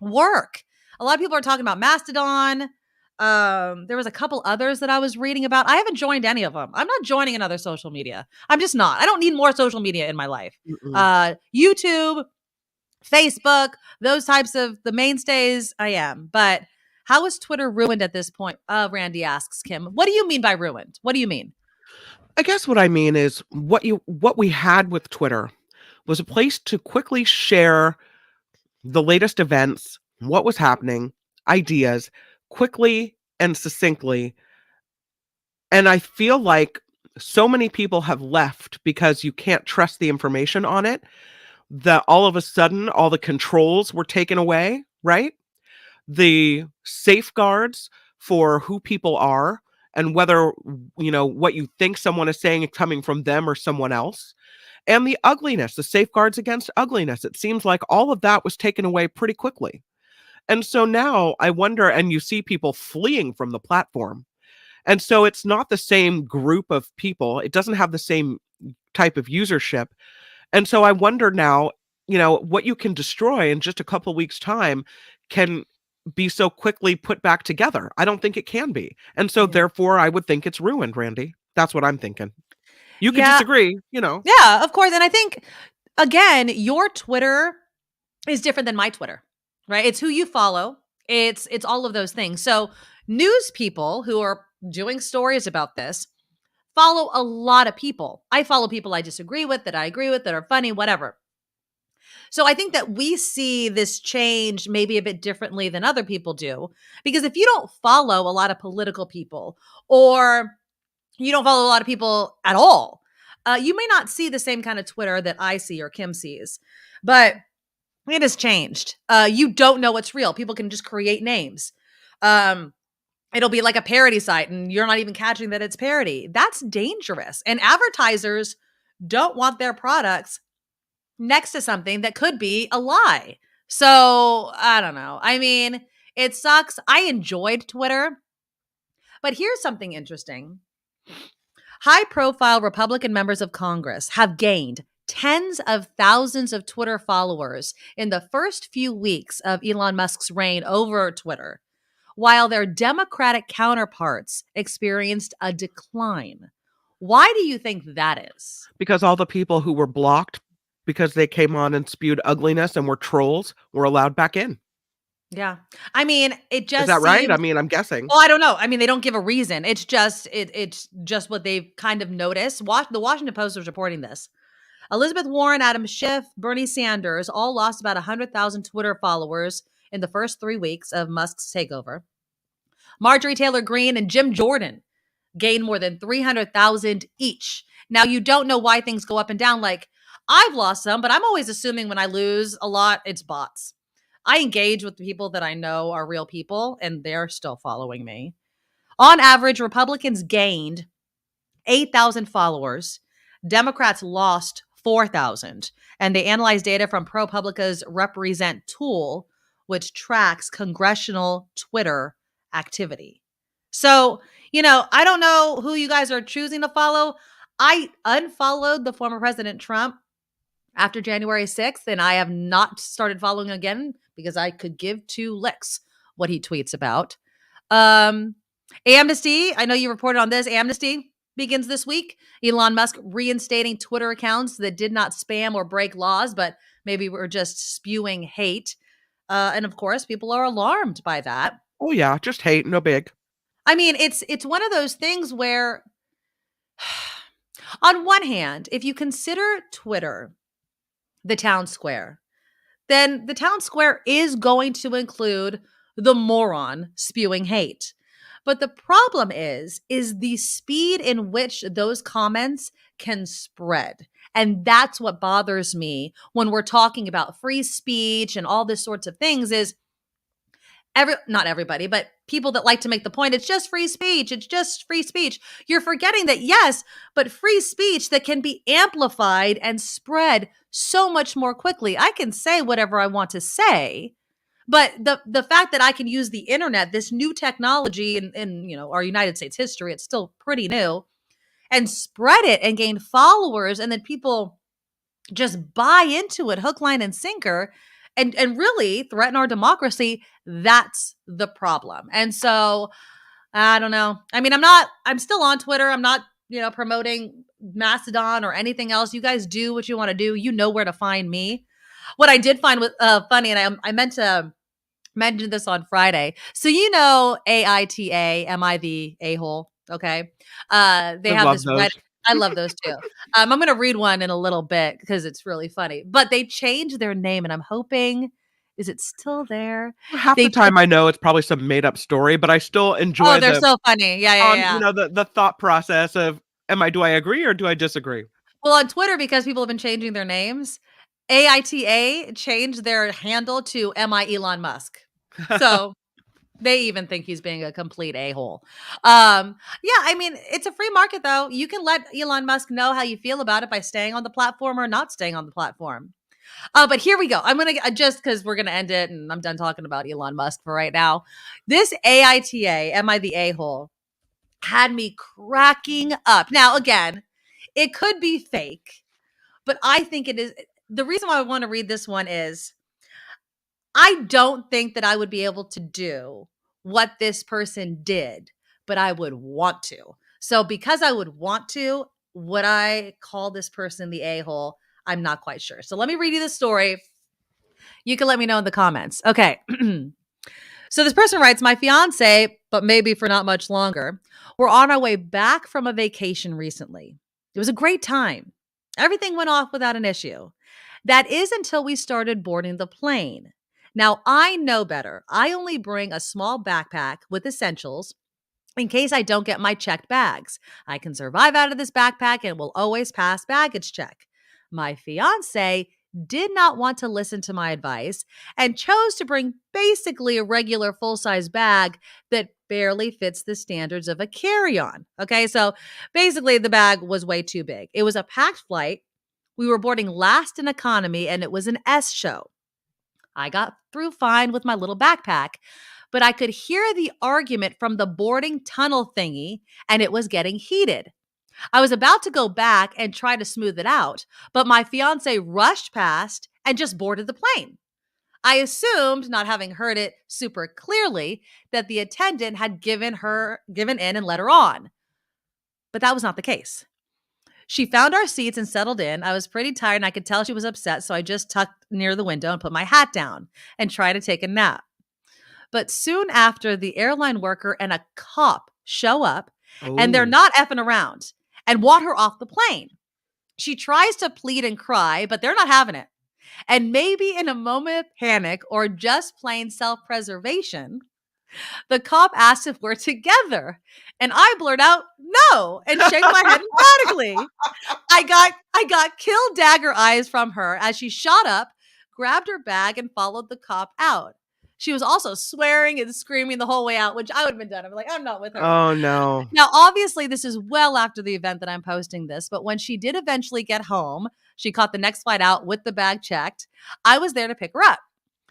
work. A lot of people are talking about Mastodon. There was a couple others that I was reading about. I haven't joined any of them. I'm not joining another social media. I'm just not. I don't need more social media in my life. YouTube, Facebook, those types of the mainstays, I am. But how is Twitter ruined at this point? Randy asks Kim. What do you mean by ruined? What do you mean? I guess what I mean is what we had with Twitter was a place to quickly share the latest events, what was happening, ideas, quickly and succinctly. And I feel like so many people have left because you can't trust the information on it, that all of a sudden all the controls were taken away, right? The safeguards for who people are and whether, what you think someone is saying is coming from them or someone else. And the ugliness, the safeguards against ugliness. It seems like all of that was taken away pretty quickly. And so now I wonder, and you see people fleeing from the platform. And so it's not the same group of people. It doesn't have the same type of usership. And so I wonder now, what you can destroy in just a couple of weeks' time can be so quickly put back together. I don't think it can be. And so therefore I would think it's ruined, Randy. That's what I'm thinking. You can disagree, Yeah, of course. And I think, again, your Twitter is different than my Twitter, right? It's who you follow. It's all of those things. So news people who are doing stories about this follow a lot of people. I follow people I disagree with, that I agree with, that are funny, whatever. So I think that we see this change maybe a bit differently than other people do. Because if you don't follow a lot of political people or you don't follow a lot of people at all, you may not see the same kind of Twitter that I see or Kim sees. But it has changed. You don't know what's real. People can just create names. It'll be like a parody site and you're not even catching that it's parody. That's dangerous. And advertisers don't want their products next to something that could be a lie. So I don't know. I mean, It sucks. I enjoyed Twitter. But here's something interesting. High-profile Republican members of Congress have gained tens of thousands of Twitter followers in the first few weeks of Elon Musk's reign over Twitter, while their Democratic counterparts experienced a decline. Why do you think that is? Because all the people who were blocked because they came on and spewed ugliness and were trolls were allowed back in. Yeah. I mean, it just Is that right? I seems- mean, I'm guessing. Well, I don't know. I mean, they don't give a reason. It's just what they've kind of noticed. The Washington Post was reporting this. Elizabeth Warren, Adam Schiff, Bernie Sanders all lost about 100,000 Twitter followers in the first 3 weeks of Musk's takeover. Marjorie Taylor Greene and Jim Jordan gained more than 300,000 each. Now, you don't know why things go up and down. Like, I've lost some, but I'm always assuming when I lose a lot, it's bots. I engage with the people that I know are real people, and they're still following me. On average, Republicans gained 8,000 followers. Democrats lost 4,000. And they analyzed data from ProPublica's Represent tool, which tracks congressional Twitter activity. So, I don't know who you guys are choosing to follow. I unfollowed the former President Trump after January 6th, and I have not started following again because I could give two licks what he tweets about. Amnesty, I know you reported on this. Amnesty begins this week. Elon Musk reinstating Twitter accounts that did not spam or break laws, but maybe were just spewing hate. And of course, people are alarmed by that. Oh yeah, just hate, no big. I mean, it's one of those things where, on one hand, if you consider Twitter the town square, then the town square is going to include the moron spewing hate. But the problem is the speed in which those comments can spread. And that's what bothers me when we're talking about free speech and all this sorts of things is not everybody, but people that like to make the point, it's just free speech. It's just free speech. You're forgetting that, yes, but free speech that can be amplified and spread so much more quickly. I can say whatever I want to say, but the fact that I can use the internet, this new technology in our United States history, it's still pretty new, and spread it and gain followers, and then people just buy into it hook, line, and sinker, and really threaten our democracy, that's the problem. And so, I don't know. I mean, I'm still on Twitter. I'm not, promoting Mastodon or anything else. You guys do what you want to do. You know where to find me. What I did find funny, and I meant to mention this on Friday. So AITA, am I the a-hole? Okay. They have this red. I love those too. I'm going to read one in a little bit because it's really funny. But they changed their name, and I'm hoping, is it still there? Half the time I know it's probably some made up story, but I still enjoy. Oh, they're so funny. Yeah. The thought process of, do I agree or do I disagree? Well, on Twitter, because people have been changing their names, AITA changed their handle to Am I Elon Musk? So they even think he's being a complete a-hole. Yeah, I mean, it's a free market, though. You can let Elon Musk know how you feel about it by staying on the platform or not staying on the platform. But here we go. I'm going to, just because we're going to end it, and I'm done talking about Elon Musk for right now. This AITA, Am I the a-hole, had me cracking up. Now, again, it could be fake, but I think it is. The reason why I want to read this one is I don't think that I would be able to do what this person did, but I would want to. So because I would want to, would I call this person the a-hole? I'm not quite sure. So let me read you the story. You can let me know in the comments. Okay. So this person writes, my fiance, but maybe for not much longer, we're on our way back from a vacation recently. It was a great time. Everything went off without an issue. That is until we started boarding the plane. Now, I know better. I only bring a small backpack with essentials in case I don't get my checked bags. I can survive out of this backpack and will always pass baggage check. My fiance did not want to listen to my advice and chose to bring basically a regular full-size bag that barely fits the standards of a carry-on. Okay, so basically the bag was way too big. It was a packed flight. We were boarding last in economy, and it was an S show. I got through fine with my little backpack, but I could hear the argument from the boarding tunnel thingy, and it was getting heated. I was about to go back and try to smooth it out, but my fiance rushed past and just boarded the plane. I assumed, not having heard it super clearly, that the attendant had given in and let her on. But that was not the case. She found our seats and settled in. I was pretty tired and I could tell she was upset, so I just tucked near the window and put my hat down and tried to take a nap. But soon after, the airline worker and a cop show up, and they're not effing around, and want her off the plane. She tries to plead and cry, but they're not having it. And maybe in a moment of panic or just plain self-preservation, the cop asks if we're together. And I blurt out, no, and shake my head emphatically. I got kill dagger eyes from her as she shot up, grabbed her bag, and followed the cop out. She was also swearing and screaming the whole way out, which I would have been done. I'm like, I'm not with her. Oh, no. Now, obviously, this is well after the event that I'm posting this, but when she did eventually get home, she caught the next flight out with the bag checked. I was there to pick her up.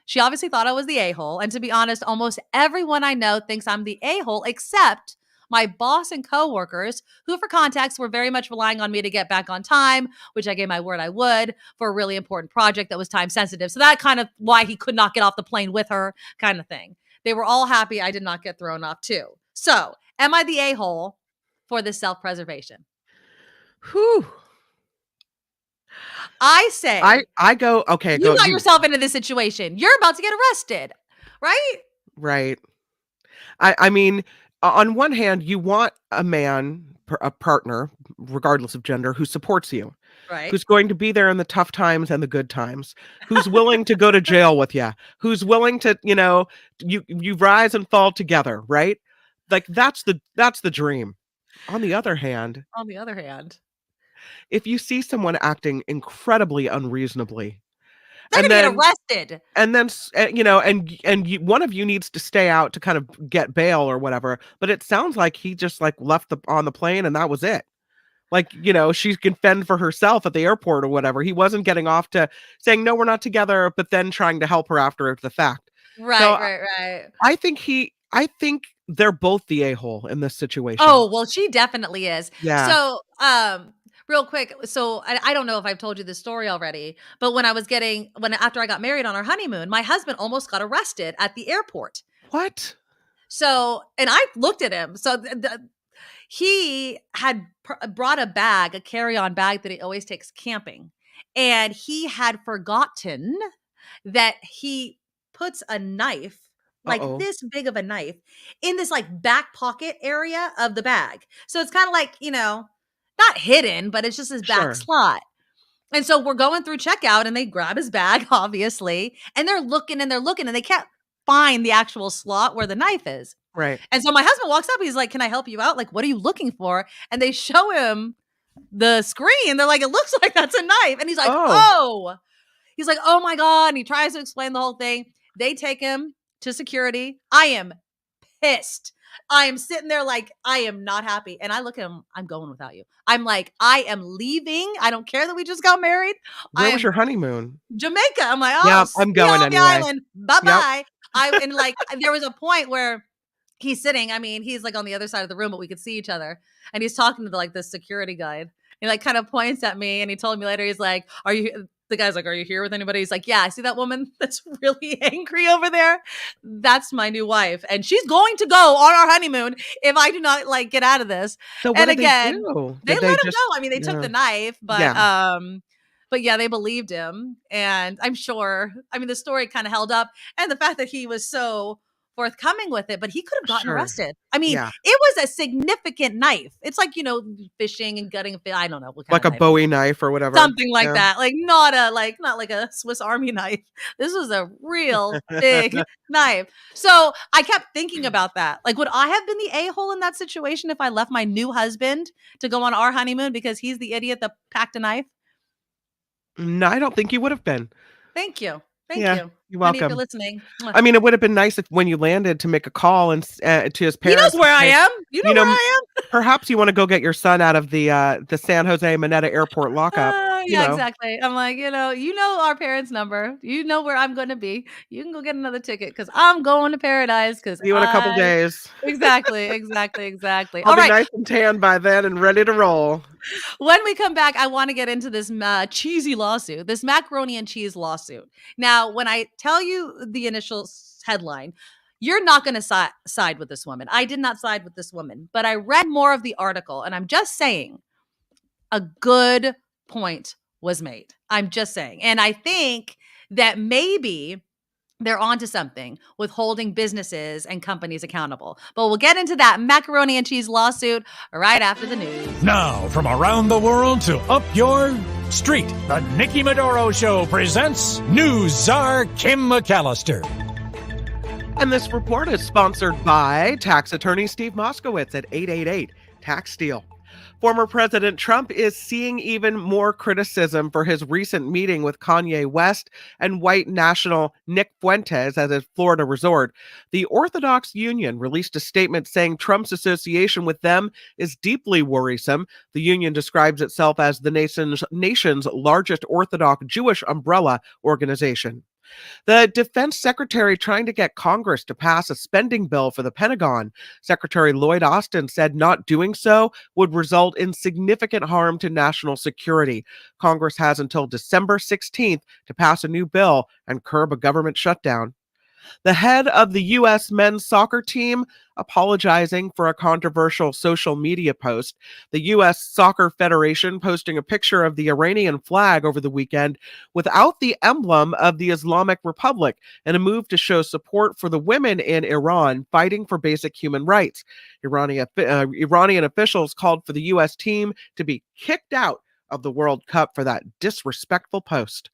She obviously thought I was the a-hole, and to be honest, almost everyone I know thinks I'm the a-hole except my boss and coworkers, who for context were very much relying on me to get back on time, which I gave my word I would, for a really important project that was time sensitive. So that kind of why he could not get off the plane with her kind of thing. They were all happy I did not get thrown off too. So am I the a-hole for this self-preservation? Whew. I say I go, okay. You got yourself into this situation. You're about to get arrested, right? Right. I mean, on one hand, you want a man, a partner, regardless of gender, who supports you. Right. Who's going to be there in the tough times and the good times, who's willing to go to jail with you, who's willing to, you rise and fall together, right? Like that's the dream. On the other hand, if you see someone acting incredibly unreasonably, they're going to get arrested. And then, one of you needs to stay out to kind of get bail or whatever. But it sounds like he just left on the plane and that was it. She can fend for herself at the airport or whatever. He wasn't getting off to saying, no, we're not together, but then trying to help her after the fact. Right. I think they're both the a-hole in this situation. Oh, well, she definitely is. Yeah. So, real quick. So I don't know if I've told you this story already, but after I got married on our honeymoon, my husband almost got arrested at the airport. What? So, and I looked at him. So he had brought a carry-on bag that he always takes camping. And he had forgotten that he puts a knife, this big of a knife, in this back pocket area of the bag. So it's kind of not hidden, but it's just his back slot. And so we're going through checkout and they grab his bag, obviously, and they're looking and they can't find the actual slot where the knife is. Right. And so my husband walks up, he's like, can I help you out? What are you looking for? And they show him the screen. They're like, it looks like that's a knife. And he's like, oh. He's like, oh my God. And he tries to explain the whole thing. They take him to security. I am pissed. I am sitting there I am not happy. And I look at him, I'm going without you. I'm like, I am leaving. I don't care that we just got married. Where was your honeymoon? Jamaica. I'm like, yeah, I'm going on anyway. the island. Bye-bye. Yep. There was a point where he's sitting, he's on the other side of the room, but we could see each other. And he's talking to the security guide. He kind of points at me and he told me later, he's like, the guy's like, are you here with anybody? He's like, yeah, I see that woman that's really angry over there. That's my new wife. And she's going to go on our honeymoon if I do not get out of this. So what and did again, they let him go. They took the knife, but yeah. They believed him. And I'm sure, the story kind of held up. And the fact that he was so forthcoming with it, but he could have gotten arrested. It was a significant knife. It's fishing and gutting a fish. I don't know what kind of a Bowie knife or whatever. Something like that. Not like a Swiss Army knife. This was a real big knife. So I kept thinking about that. Would I have been the a-hole in that situation if I left my new husband to go on our honeymoon because he's the idiot that packed a knife? No, I don't think you would have been. Thank you. Thank you. You're welcome. Honey, if you're listening. It would have been nice if when you landed to make a call and to his parents. He knows where I am. You know where I am. Perhaps you want to go get your son out of the San Jose Mineta Airport lockup. Yeah, exactly. I'm like, you know our parents' number. You know where I'm going to be. You can go get another ticket because I'm going to paradise because See you in a couple days. Exactly. I'll All be right. nice and tan by then and ready to roll. When we come back, I want to get into this cheesy lawsuit, this macaroni and cheese lawsuit. Now, when I tell you the initial headline, you're not going to side with this woman. I did not side with this woman, but I read more of the article, and I'm just saying a good point was made. I'm just saying. And I think that maybe they're onto something with holding businesses and companies accountable. But we'll get into that macaroni and cheese lawsuit right after the news. Now, from around the world to up your street, the Nikki Medoro Show presents News Czar Kim McAllister. And this report is sponsored by tax attorney Steve Moskowitz at 888 Tax Deal. Former President Trump is seeing even more criticism for his recent meeting with Kanye West and white national Nick Fuentes at his Florida resort. The Orthodox Union released a statement saying Trump's association with them is deeply worrisome. The union describes itself as the nation's largest Orthodox Jewish umbrella organization. The defense secretary trying to get Congress to pass a spending bill for the Pentagon. Secretary Lloyd Austin said not doing so would result in significant harm to national security. Congress has until December 16th to pass a new bill and curb a government shutdown. The head of the U.S. men's soccer team apologizing for a controversial social media post. The U.S. Soccer Federation posting a picture of the Iranian flag over the weekend without the emblem of the Islamic Republic in a move to show support for the women in Iran fighting for basic human rights. Iranian officials called for the U.S. team to be kicked out of the World Cup for that disrespectful post.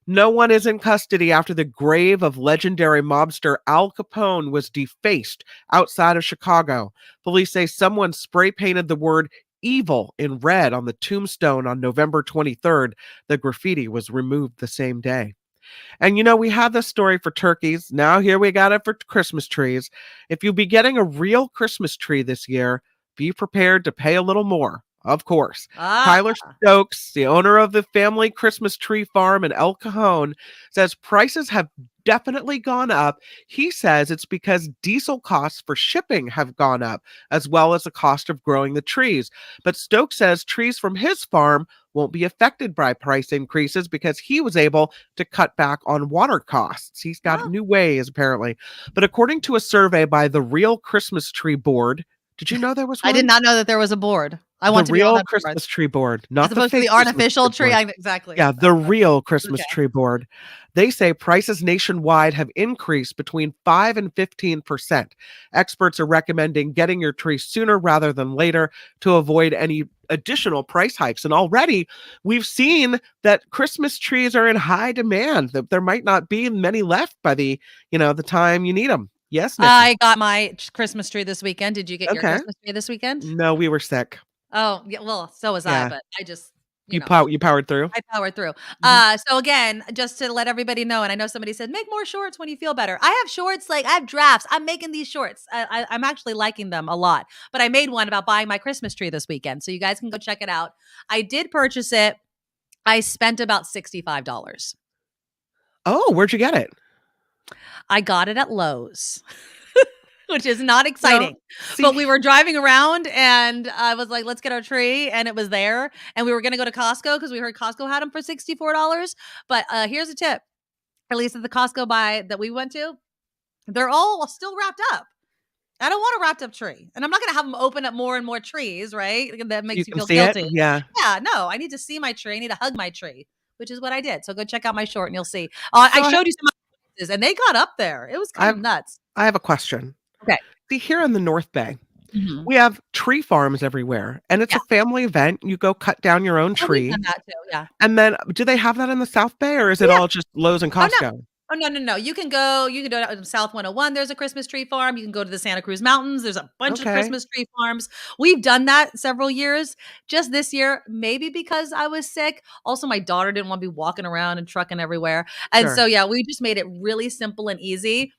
No one is in custody after the grave of legendary mobster Al Capone was defaced outside of Chicago. Police say someone spray painted the word evil in red on the tombstone on November 23rd. The graffiti was removed the same day. And we had this story for turkeys. Now here we got it for Christmas trees. If you'll be getting a real Christmas tree this year, be prepared to pay a little more. Of course. Tyler Stokes, the owner of the family Christmas tree farm in El Cajon, says prices have definitely gone up. He says it's because diesel costs for shipping have gone up, as well as the cost of growing the trees. But Stokes says trees from his farm won't be affected by price increases because he was able to cut back on water costs. He's got new ways, apparently. But according to a survey by the Real Christmas Tree Board, did you know there was one? I did not know that there was a board. I want to be real on that Christmas board. tree board, not as opposed to the artificial tree. Exactly. Yeah, the real Christmas tree board. They say prices nationwide have increased between 5 and 15%. Experts are recommending getting your tree sooner rather than later to avoid any additional price hikes. And already we've seen that Christmas trees are in high demand. That there might not be many left by the time you need them. Yes, Nikki. I got my Christmas tree this weekend. Did you get your Christmas tree this weekend? No, we were sick. Oh, yeah. Well, so was I, but I just, you powered through. I powered through. So again, just to let everybody know, and I know somebody said, make more shorts when you feel better. I have shorts, I have drafts. I'm making these shorts. I'm actually liking them a lot, but I made one about buying my Christmas tree this weekend. So you guys can go check it out. I did purchase it. I spent about $65. Oh, where'd you get it? I got it at Lowe's. Which is not exciting. But we were driving around and I was like, let's get our tree. And it was there. And we were going to go to Costco because we heard Costco had them for $64. But here's a tip. At least at the Costco that we went to, they're all still wrapped up. I don't want a wrapped up tree. And I'm not going to have them open up more and more trees, right? That makes you feel guilty. Yeah. Yeah, no, I need to see my tree. I need to hug my tree, which is what I did. So go check out my short and you'll see. I showed you some places and they got up there. It was kind of nuts. I have a question. Okay. See, here in the North Bay, we have tree farms everywhere, and it's a family event. You go cut down your own tree. We've done that too, yeah. And then, do they have that in the South Bay, or is it all just Lowe's and Costco? Oh, no. You can go to South 101. There's a Christmas tree farm. You can go to the Santa Cruz Mountains. There's a bunch of Christmas tree farms. We've done that several years. Just this year, maybe because I was sick. Also, my daughter didn't want to be walking around and trucking everywhere. And so, we just made it really simple and easy.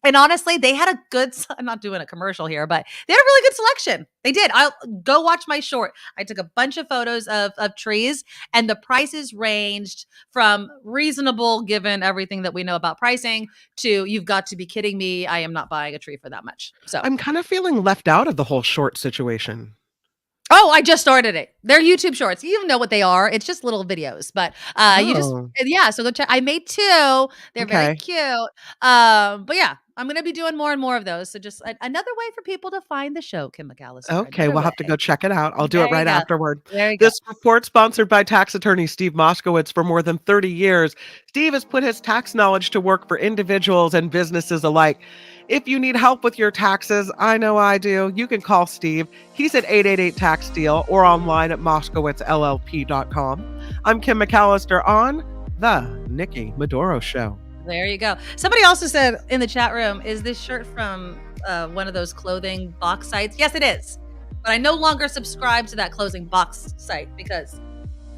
And honestly, they had a good, I'm not doing a commercial here, but they had a really good selection. They did. I'll go watch my short. I took a bunch of photos of trees, and the prices ranged from reasonable, given everything that we know about pricing, to you've got to be kidding me. I am not buying a tree for that much. So I'm kind of feeling left out of the whole short situation. Oh, I just started it. They're YouTube shorts. You know what they are. It's just little videos, but you just so go check. I made 2. They're very Okay. cute. But yeah, I'm going to be doing more and more of those. So just another way for people to find the show, Kim McAllister. Okay, Another we'll have to way. go check it out. I'll do it There you right go. afterward. There you go. This report sponsored by tax attorney Steve Moskowitz. For more than 30 years, Steve has put his tax knowledge to work for individuals and businesses alike. If you need help with your taxes, I know I do, you can call Steve. He's at 888-TAX-DEAL or online at moskowitzllp.com. I'm Kim McAllister on The Nikki Medoro Show. There you go. Somebody also said in the chat room, is this shirt from one of those clothing box sites? Yes, it is. But I no longer subscribe to that clothing box site because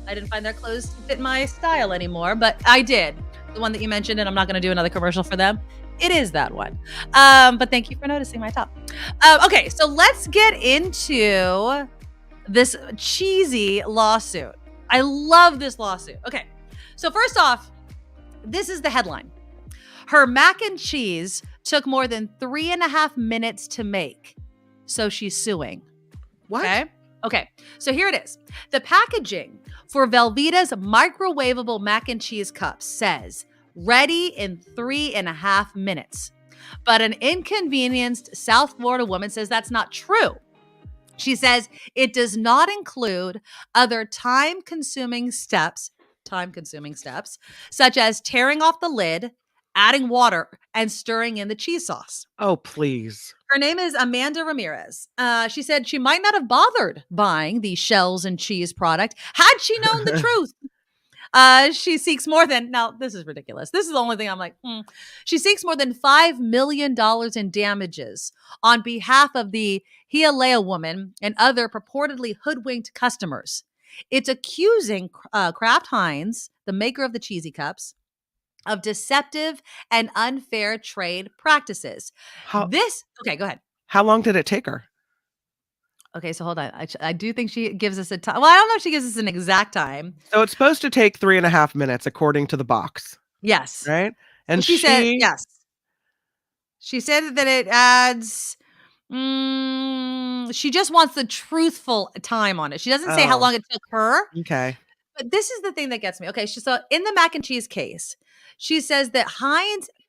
I didn't find their clothes to fit my style anymore. But I did. The one that you mentioned, and I'm not going to do another commercial for them. It is that one. But thank you for noticing my top. Okay, so let's get into this cheesy lawsuit. I love this lawsuit. Okay, so first off, this is the headline. Her mac and cheese took more than 3.5 minutes to make, so she's suing. What? Okay, so here it is. The packaging for Velveeta's microwavable mac and cheese cups says, ready in 3.5 minutes. But an inconvenienced South Florida woman says that's not true. She says it does not include other time-consuming steps, such as tearing off the lid, adding water, and stirring in the cheese sauce. Oh, please. Her name is Amanda Ramirez. She said she might not have bothered buying the shells and cheese product had she known the truth. She seeks more than, now this is ridiculous. This is the only thing I'm like, She seeks more than $5 million in damages on behalf of the Hialeah woman and other purportedly hoodwinked customers. It's accusing Kraft Heinz, the maker of the cheesy cups, of deceptive and unfair trade practices. Okay, go ahead. How long did it take her? Okay, so hold on. I do think she gives us a time. Well, I don't know if she gives us an exact time. So it's supposed to take 3.5 minutes according to the box. Yes. Right? And she said, yes. She said that it adds, she just wants the truthful time on it. She doesn't say how long it took her. Okay. But this is the thing that gets me. Okay, so in the mac and cheese case, she says that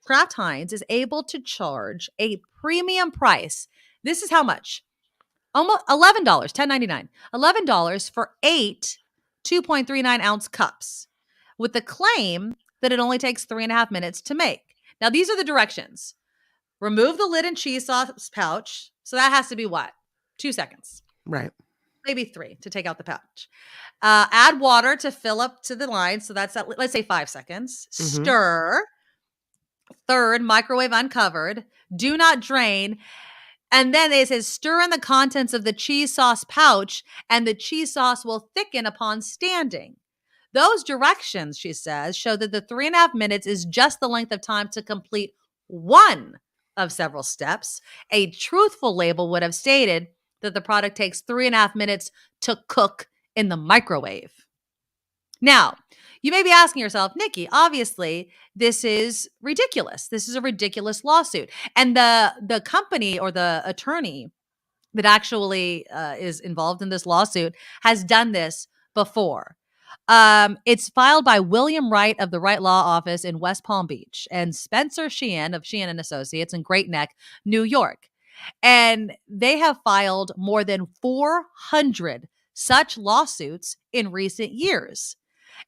Kraft Heinz is able to charge a premium price. This is how much? Almost $11, $10.99. $11 for 8 2.39 ounce cups, with the claim that it only takes 3.5 minutes to make. Now, these are the directions. Remove the lid and cheese sauce pouch. So that has to be what? 2 seconds. Right. Maybe 3 to take out the pouch. Add water to fill up to the line. So that's, let's say 5 seconds. Mm-hmm. Stir. Third, microwave uncovered. Do not drain. And then it says stir in the contents of the cheese sauce pouch and the cheese sauce will thicken upon standing. Those directions, she says, show that the 3.5 minutes is just the length of time to complete one of several steps. A truthful label would have stated that the product takes 3.5 minutes to cook in the microwave. Now, you may be asking yourself, Nikki, obviously, this is ridiculous. This is a ridiculous lawsuit. And the company or the attorney that actually is involved in this lawsuit has done this before. It's filed by William Wright of the Wright Law Office in West Palm Beach and Spencer Sheehan of Sheehan & Associates in Great Neck, New York. And they have filed more than 400 such lawsuits in recent years.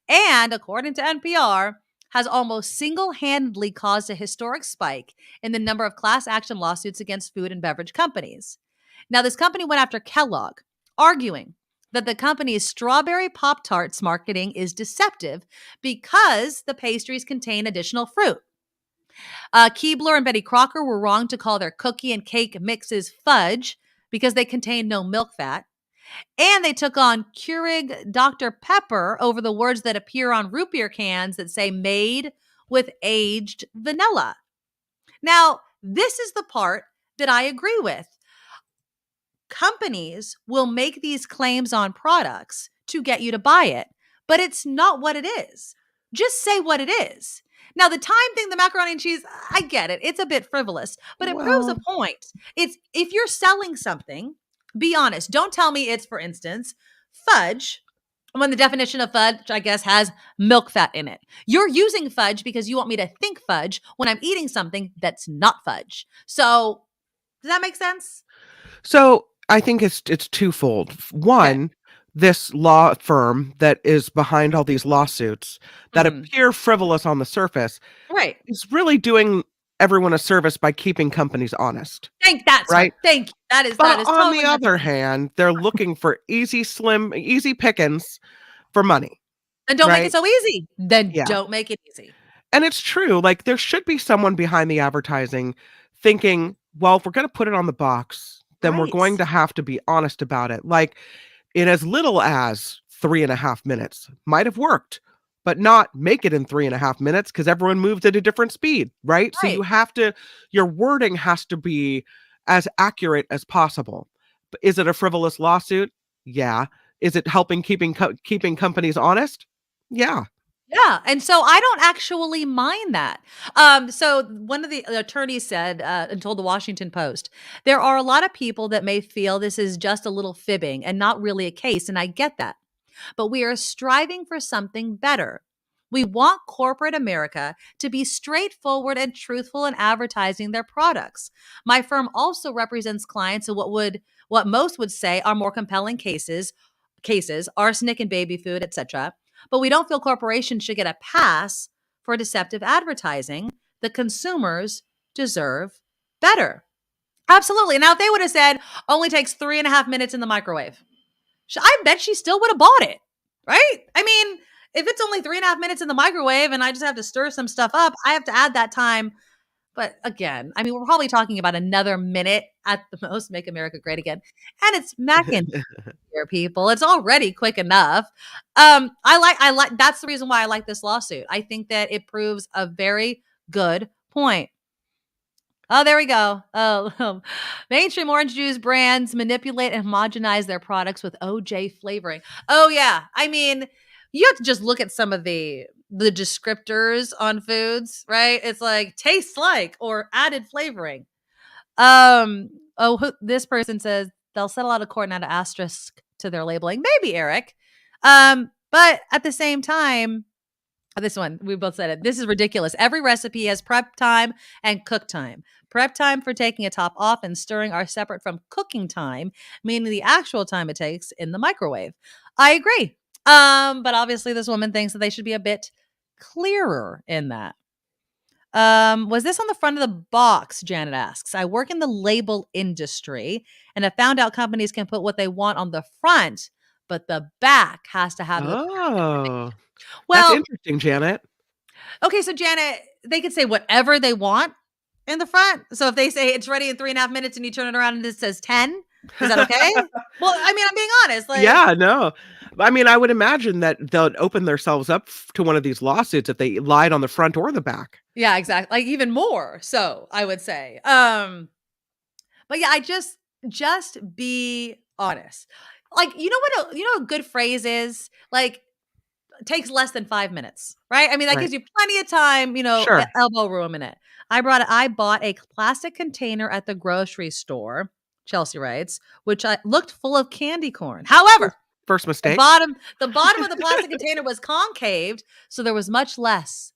And according to NPR, has almost single-handedly caused a historic spike in the number of class action lawsuits against food and beverage companies. Now, this company went after Kellogg, arguing that the company's strawberry Pop-Tarts marketing is deceptive because the pastries contain additional fruit. Keebler and Betty Crocker were wrong to call their cookie and cake mixes fudge because they contain no milk fat. And they took on Keurig Dr. Pepper over the words that appear on root beer cans that say made with aged vanilla. Now, this is the part that I agree with. Companies will make these claims on products to get you to buy it, but it's not what it is. Just say what it is. Now, the time thing, the macaroni and cheese, I get it. It's a bit frivolous, but it proves a point. It's if you're selling something, be honest. Don't tell me it's, for instance, fudge, when the definition of fudge, I guess, has milk fat in it. You're using fudge because you want me to think fudge when I'm eating something that's not fudge. So, does that make sense? So I think it's twofold. One, this law firm that is behind all these lawsuits that appear frivolous on the surface, right, is really doing everyone a service by keeping companies honest. That's right. Thank you. That is But on totally the other hand, they're looking for easy pickings for money. And don't make it so easy. Then don't make it easy. And it's true. Like, there should be someone behind the advertising thinking, well, if we're going to put it on the box, then we're going to have to be honest about it. Like, in as little as 3.5 minutes might have worked, but not make it in 3.5 minutes because everyone moves at a different speed, right? So you have to, your wording has to be as accurate as possible. But is it a frivolous lawsuit? Yeah. Is it helping keeping companies honest? Yeah. Yeah. And so I don't actually mind that. So one of the attorneys said and told the Washington Post, there are a lot of people that may feel this is just a little fibbing and not really a case. And I get that. But we are striving for something better. We want corporate America to be straightforward and truthful in advertising their products. My firm also represents clients of what most would say are more compelling cases, arsenic and baby food, etc. But we don't feel corporations should get a pass for deceptive advertising. The consumers deserve better. Absolutely. Now, if they would have said only takes 3.5 minutes in the microwave, I bet she still would have bought it, right? I mean, if it's only 3.5 minutes in the microwave and I just have to stir some stuff up, I have to add that time. But again, I mean, we're probably talking about another minute at the most, make America great again. And it's mac and cheese here, people. It's already quick enough. I like, that's the reason why I like this lawsuit. I think that it proves a very good point. Oh, there we go. Oh, mainstream orange juice brands manipulate and homogenize their products with OJ flavoring. Oh, yeah. I mean, you have to just look at some of the descriptors on foods, right? It's like tastes like or added flavoring. This person says they'll settle out of court and add an asterisk to their labeling. Maybe, Eric. But at the same time, this one, we both said it. This is ridiculous. Every recipe has prep time and cook time. Prep time for taking a top off and stirring are separate from cooking time, meaning the actual time it takes in the microwave. I agree. But obviously this woman thinks that they should be a bit clearer in that. Was this on the front of the box? Janet asks. I work in the label industry and have found out companies can put what they want on the front, but the back has to have well, that's interesting, Janet. Okay, so Janet, they could say whatever they want in the front. So if they say it's ready in 3.5 minutes and you turn it around and it says 10, is that okay? Well, I mean, I'm being honest. Like, yeah, no. I mean, I would imagine that they'll open themselves up to one of these lawsuits if they lied on the front or the back. Yeah, exactly. Like even more. So I would say, but yeah, I just be honest. Like, you know what a good phrase is? Like, it takes less than 5 minutes, right? I mean, that gives you plenty of time, Sure. elbow room in it. I bought a plastic container at the grocery store, Chelsea writes, which looked full of candy corn. However, first mistake. The bottom of the plastic container was concaved, so there was much less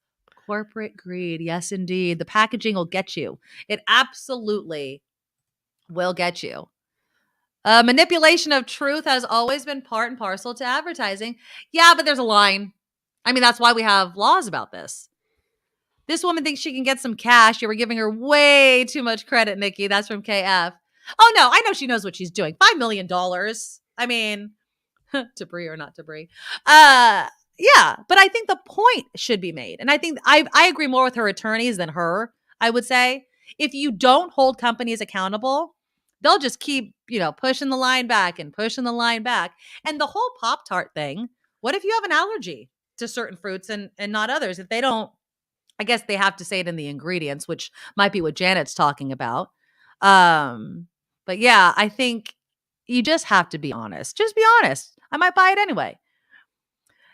corporate greed. Yes, indeed. The packaging will get you. It absolutely will get you. Manipulation of truth has always been part and parcel to advertising. Yeah, but there's a line. I mean, that's why we have laws about this. This woman thinks she can get some cash. You were giving her way too much credit, Nikki. That's from KF. Oh, no, I know she knows what she's doing. $5 million. I mean, debris or not debris. Yeah, but I think the point should be made. And I think I agree more with her attorneys than her, I would say. If you don't hold companies accountable, they'll just keep, pushing the line back and pushing the line back. And the whole Pop-Tart thing, what if you have an allergy to certain fruits and not others? If they don't I guess they have to say it in the ingredients, which might be what Janet's talking about. But yeah, I think you just have to be honest. Just be honest. I might buy it anyway.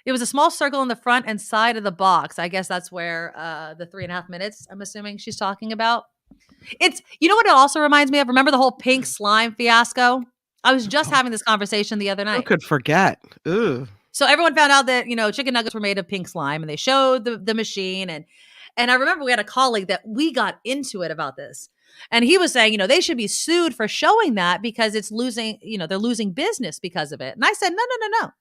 It was a small circle in the front and side of the box. I guess that's where the 3.5 minutes, I'm assuming she's talking about. It's, you know what it also reminds me of? Remember the whole pink slime fiasco? I was just having this conversation the other night. Who could forget? Ooh. So everyone found out that, chicken nuggets were made of pink slime, and they showed the machine. And I remember we had a colleague that we got into it about this. And he was saying, they should be sued for showing that because it's losing, they're losing business because of it. And I said, no.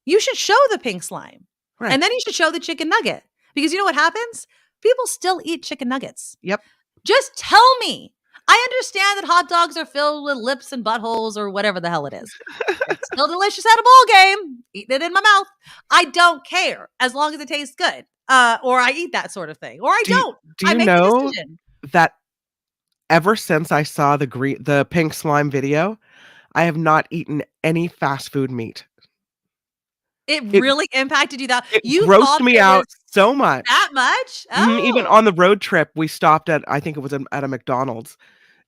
You should show the pink slime. Right. And then you should show the chicken nugget. Because you know what happens? People still eat chicken nuggets. Yep. Just tell me. I understand that hot dogs are filled with lips and buttholes or whatever the hell it is. It's still delicious at a bowl game. Eating it in my mouth. I don't care as long as it tastes good. Or I eat that sort of thing. Or I don't. Do you know that ever since I saw the pink slime video, I have not eaten any fast food meat. It really impacted you that you grossed me out so much. That much? Oh. Even on the road trip, we stopped at, I think it was at a McDonald's,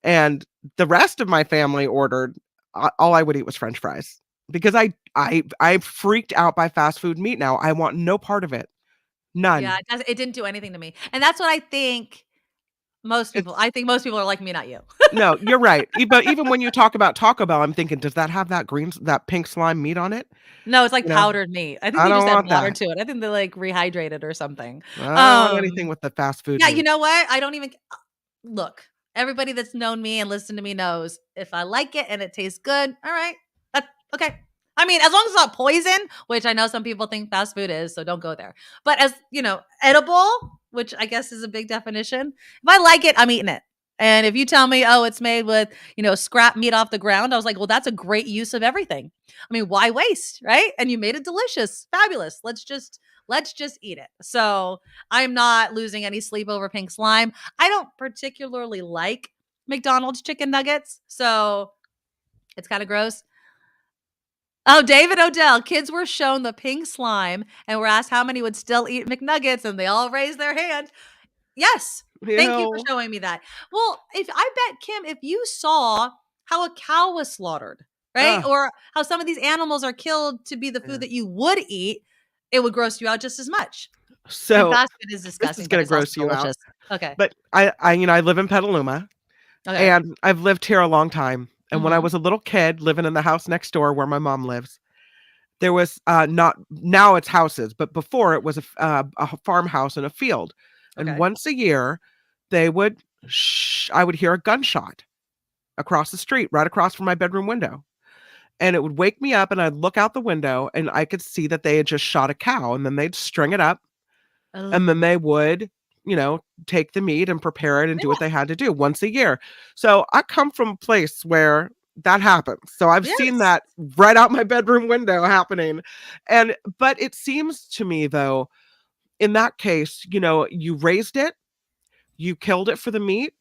and the rest of my family ordered. All I would eat was French fries because I freaked out by fast food meat. Now I want no part of it. None. Yeah, it didn't do anything to me, and that's what I think. I think most people are like me, not you. No, you're right. But even when you talk about Taco Bell, I'm thinking, does that have that pink slime meat on it? No, it's like powdered meat. I think they just add water to it. I think they like rehydrate it or something. I don't want anything with the fast food. Yeah, meat. you know what? I don't even look. Everybody that's known me and listened to me knows if I like it and it tastes good, all right, that's okay. I mean, as long as it's not poison, which I know some people think fast food is, so don't go there. But as edible, which I guess is a big definition. If I like it, I'm eating it. And if you tell me, oh, it's made with, scrap meat off the ground, I was like, well, that's a great use of everything. I mean, why waste, right? And you made it delicious, fabulous. Let's just eat it. So I'm not losing any sleep over pink slime. I don't particularly like McDonald's chicken nuggets, so it's kind of gross. Oh, David Odell, kids were shown the pink slime and were asked how many would still eat McNuggets, and they all raised their hand. Yes. Thank you for showing me that. Well, I bet, Kim, if you saw how a cow was slaughtered, right? Or how some of these animals are killed to be the food that you would eat, it would gross you out just as much. So fast food is disgusting. This is going to gross you out. Okay. But I live in Petaluma, and I've lived here a long time. And when I was a little kid living in the house next door where my mom lives, there was now it's houses, but before it was a farmhouse and a field. And once a year, I would hear a gunshot across the street, right across from my bedroom window. And it would wake me up, and I'd look out the window, and I could see that they had just shot a cow, and then they'd string it up, and then they would, take the meat and prepare it and do what they had to do once a year. So I come from a place where that happens. So I've seen that right out my bedroom window happening. But it seems to me, though, in that case, you raised it, you killed it for the meat,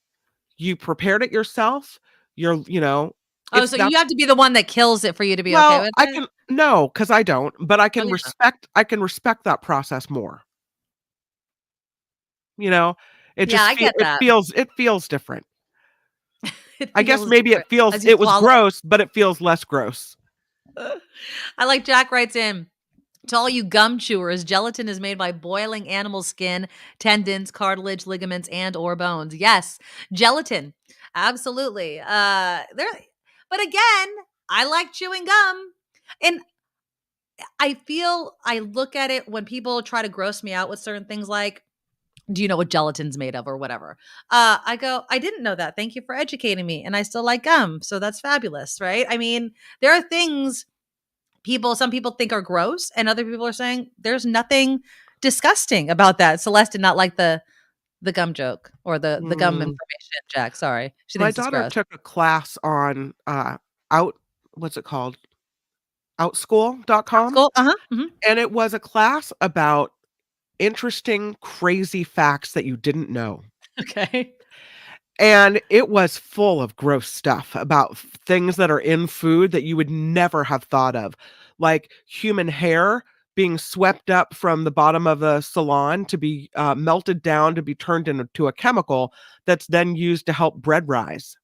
you prepared it yourself, so you have to be the one that kills it for you to be okay with it? No, because I don't, but I can respect that process more. It feels different. I guess maybe it was gross, but it feels less gross. I like Jack writes in, to all you gum chewers, gelatin is made by boiling animal skin, tendons, cartilage, ligaments, and or bones. Yes, gelatin. Absolutely. But again, I like chewing gum. And I look at it when people try to gross me out with certain things like, do you know what gelatin's made of or whatever? I go, I didn't know that. Thank you for educating me. And I still like gum. So that's fabulous, right? I mean, there are things some people think are gross, and other people are saying there's nothing disgusting about that. Celeste did not like the gum joke or the gum information, Jack. Sorry. My daughter took a class on what's it called? Outschool.com. And it was a class about interesting, crazy facts that you didn't know. Okay. And it was full of gross stuff about things that are in food that you would never have thought of. Like human hair being swept up from the bottom of the salon to be melted down to be turned into a chemical that's then used to help bread rise.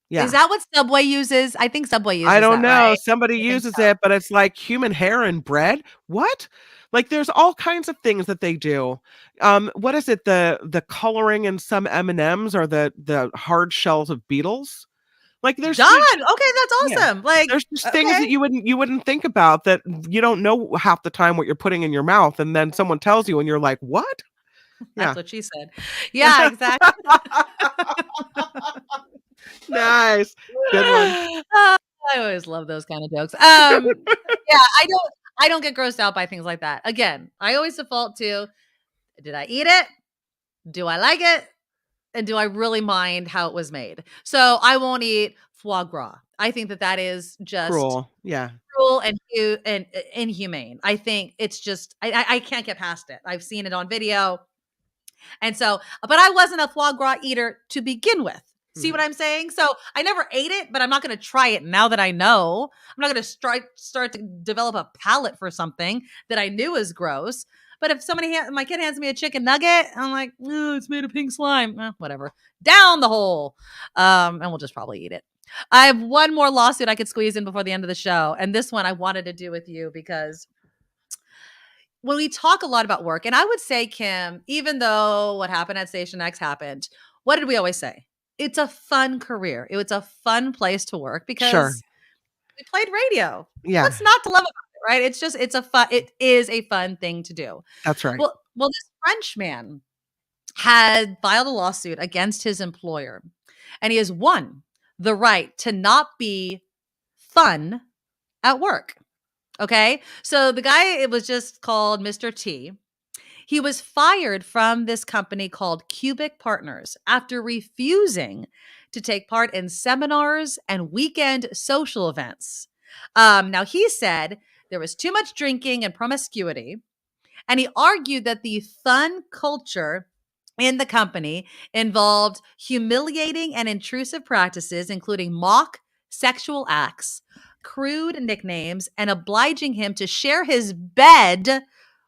Yeah. Is that what Subway uses? I think Subway uses I don't that, know. right? Somebody I think uses so. it, but it's like human hair and bread. What? Like there's all kinds of things that they do. What is it? The coloring in some M&Ms or the hard shells of beetles. Like there's Done. just, Okay, that's yeah. awesome. Like There's just things that okay. you wouldn't think about that you don't know half the time what you're putting in your mouth, and then someone tells you, and you're like, "What?" That's Yeah. what she said. Yeah, exactly. Nice. Good one. I always love those kind of jokes. Yeah, I don't get grossed out by things like that. Again, I always default to, did I eat it? Do I like it? And do I really mind how it was made? So I won't eat foie gras. I think that is just Cruel. Yeah. cruel and inhumane. I think it's just I can't get past it. I've seen it on video. And so, but I wasn't a foie gras eater to begin with. See what I'm saying? So I never ate it, but I'm not going to try it now that I know. I'm not going to start to develop a palate for something that I knew was gross. But if my kid hands me a chicken nugget, I'm like, oh, it's made of pink slime. Whatever. Down the hole. And we'll just probably eat it. I have one more lawsuit I could squeeze in before the end of the show. And this one I wanted to do with you because when we talk a lot about work, and I would say, Kim, even though what happened at Station X happened, what did we always say? It's a fun career. It's a fun place to work because we played radio. Yeah. What's not to love about it, right? It is a fun thing to do. That's right. Well, this French man had filed a lawsuit against his employer, and he has won the right to not be fun at work. Okay. So the guy, it was just called Mr. T. He was fired from this company called Cubic Partners after refusing to take part in seminars and weekend social events. Now, he said there was too much drinking and promiscuity, and he argued that the fun culture in the company involved humiliating and intrusive practices, including mock sexual acts, crude nicknames, and obliging him to share his bed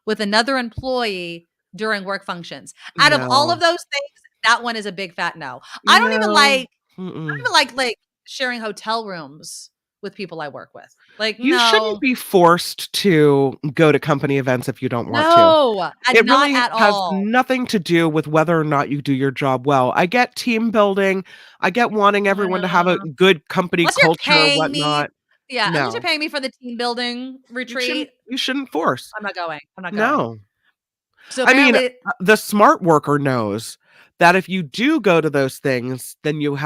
with another employee during work functions. Out of all of those things, that one is a big fat no. I don't even like sharing hotel rooms with people I work with. Like, You no. shouldn't be forced to go to company events if you don't want to. No, It not really at has all. nothing to do with whether or not you do your job well. I get team building. I get wanting everyone to have a good company Unless you're culture or paying me. whatnot. Yeah, unless you're No, paying me for the team building retreat, you shouldn't force. I'm not going. I'm not going. No. So I mean, apparently, the smart worker knows that if you do go to those things, then you're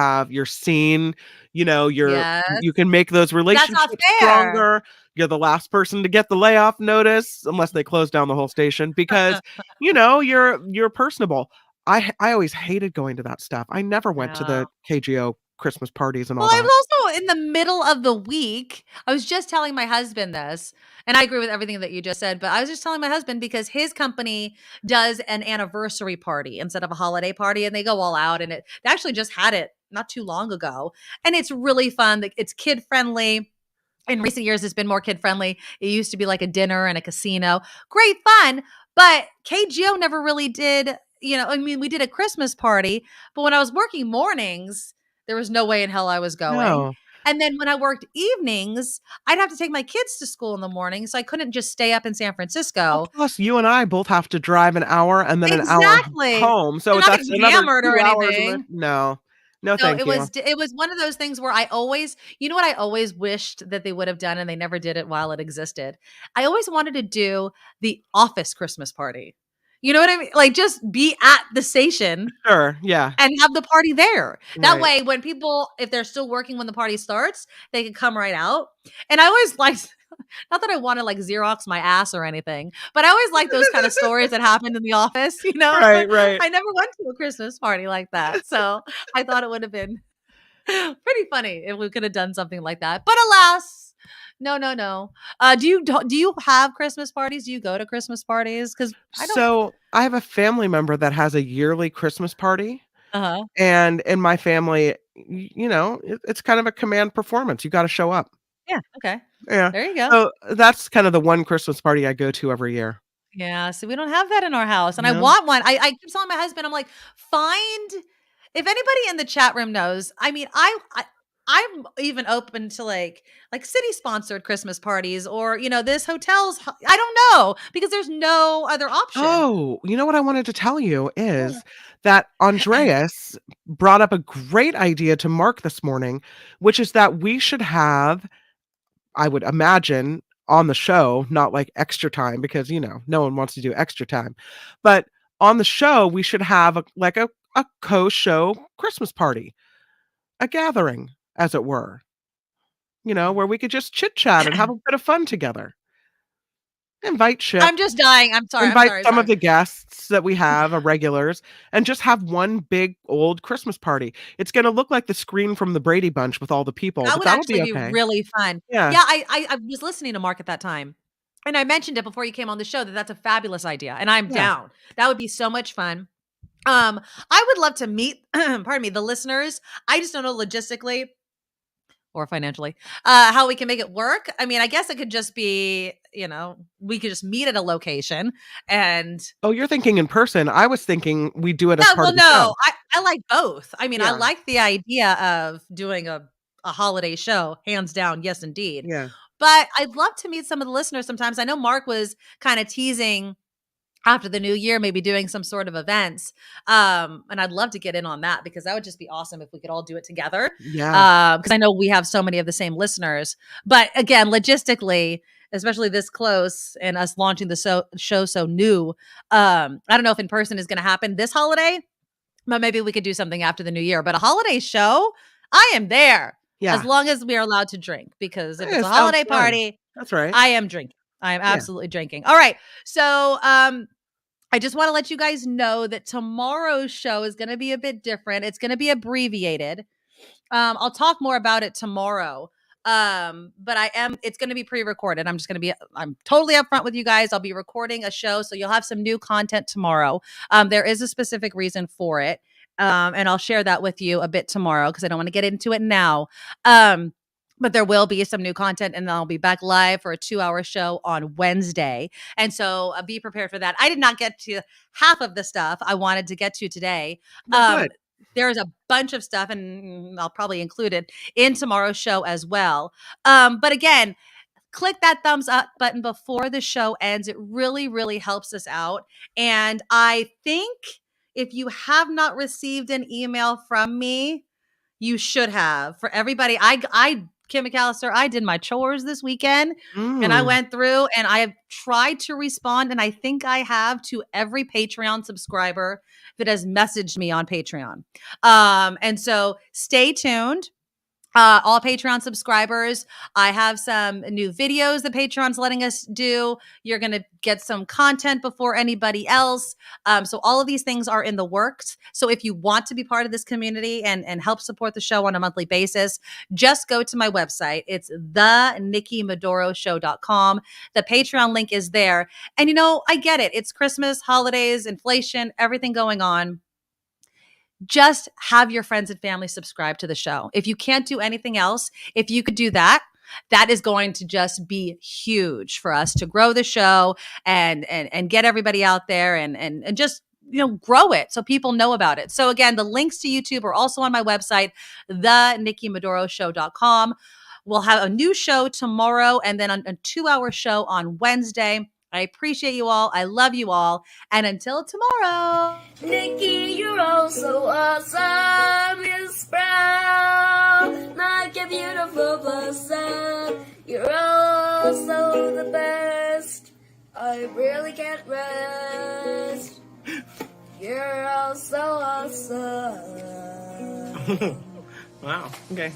seen, yes, you can make those that's not relationships fair. stronger. You're the last person to get the layoff notice, unless they close down the whole station, because you're personable. I always hated going to that stuff. I never went to the KGO Christmas parties and all Well, I that. was also in the middle of the week. I was just telling my husband this, and I agree with everything that you just said, but I was just telling my husband because his company does an anniversary party instead of a holiday party, and they go all out, and they actually just had it not too long ago, and it's really fun. It's kid friendly. In recent years, it's been more kid friendly. It used to be like a dinner and a casino. Great fun, but KGO never really did. We did a Christmas party, but when I was working mornings, there was no way in hell I was going. No. And then when I worked evenings, I'd have to take my kids to school in the morning, so I couldn't just stay up in San Francisco. Plus, you and I both have to drive an hour and then an hour Exactly. home. So I'm not that's getting another hammered 2 or hours. anything. No, No, thank it you. was one of those things where I always, what I always wished that they would have done, and they never did it while it existed. I always wanted to do the office Christmas party. You know what I mean? Like, just be at the station Sure, yeah. and have the party there. That Right. way, when people, if they're still working when the party starts, they can come right out. And I always liked, not that I want to like Xerox my ass or anything, but I always like those kind of stories that happened in the office, Right. I never went to a Christmas party like that. So I thought it would have been pretty funny if we could have done something like that. But alas, no. Do you have Christmas parties? Do you go to Christmas parties? Because So I have a family member that has a yearly Christmas party. Uh-huh. And in my family, it's kind of a command performance. You got to show up. Yeah. Okay. Yeah. There you go. So that's kind of the one Christmas party I go to every year. Yeah, so we don't have that in our house, and I No. want one. I keep telling my husband, I'm like, find if anybody in the chat room knows. I mean, I'm even open to like city sponsored Christmas parties, or this hotel's. I don't know, because there's no other option. Oh, you know what I wanted to tell you is that Andreas brought up a great idea to Mark this morning, which is that we should have, I would imagine, on the show, not like extra time, because no one wants to do extra time, but on the show we should have a co-show Christmas party, a gathering, as it were, where we could just chit chat and have a bit of fun together. Invite Chip. I'm just dying. I'm sorry. Invite some of the guests that we have, regulars, and just have one big old Christmas party. It's going to look like the screen from the Brady Bunch with all the people. That But would that'll actually be okay. really fun. Yeah. Yeah, I was listening to Mark at that time, and I mentioned it before you came on the show that that's a fabulous idea, and I'm down. That would be so much fun. I would love to meet, pardon me, the listeners. I just don't know logistically or financially how we can make it work. I mean, I guess it could just be, we could just meet at a location and. Oh, you're thinking in person. I was thinking we do it as part of the no, show. I like both. I mean, I Yeah. like the idea of doing a holiday show, hands down. Yes, indeed. Yeah. But I'd love to meet some of the listeners sometimes. I know Mark was kind of teasing after the new year, maybe doing some sort of events. And I'd love to get in on that, because that would just be awesome if we could all do it together. Yeah. Because I know we have so many of the same listeners. But again, logistically, especially this close and us launching the show so new, I don't know if in person is going to happen this holiday, but maybe we could do something after the new year. But a holiday show, I am there. Yeah. As long as we are allowed to drink, because if Yeah, it's a sounds holiday fun. party, That's right. I am drinking. I am absolutely drinking. All right. So I just want to let you guys know that tomorrow's show is going to be a bit different. It's going to be abbreviated. I'll talk more about it tomorrow. But it's going to be pre-recorded. I'm totally upfront with you guys. I'll be recording a show, so you'll have some new content tomorrow. There is a specific reason for it. And I'll share that with you a bit tomorrow, because I don't want to get into it now. But there will be some new content, and I'll be back live for a 2-hour show on Wednesday. And so be prepared for that. I did not get to half of the stuff I wanted to get to today. Good. There's a bunch of stuff, and I'll probably include it in tomorrow's show as well. But again, click that thumbs up button before the show ends. It really, really helps us out. And I think if you have not received an email from me, you should have. For everybody, Kim McAllister, I did my chores this weekend, and I went through and I have tried to respond, and I think I have, to every Patreon subscriber that has messaged me on Patreon. And so stay tuned. All Patreon subscribers, I have some new videos that Patreon's letting us do. You're going to get some content before anybody else. So all of these things are in the works. So if you want to be part of this community and help support the show on a monthly basis, just go to my website. It's thenikkimedoroshow.com. The Patreon link is there. And I get it. It's Christmas, holidays, inflation, everything going on. Just have your friends and family subscribe to the show. If you can't do anything else, if you could do that, that is going to just be huge for us to grow the show and get everybody out there and just grow it so people know about it. So again, the links to YouTube are also on my website, thenikkimedoroshow.com. We'll have a new show tomorrow, and then a 2-hour show on Wednesday. I appreciate you all. I love you all. And until tomorrow. Nikki, you're all so awesome. Miss Brown, like a beautiful blossom. You're all so the best. I really can't rest. You're all so awesome. Wow. Okay.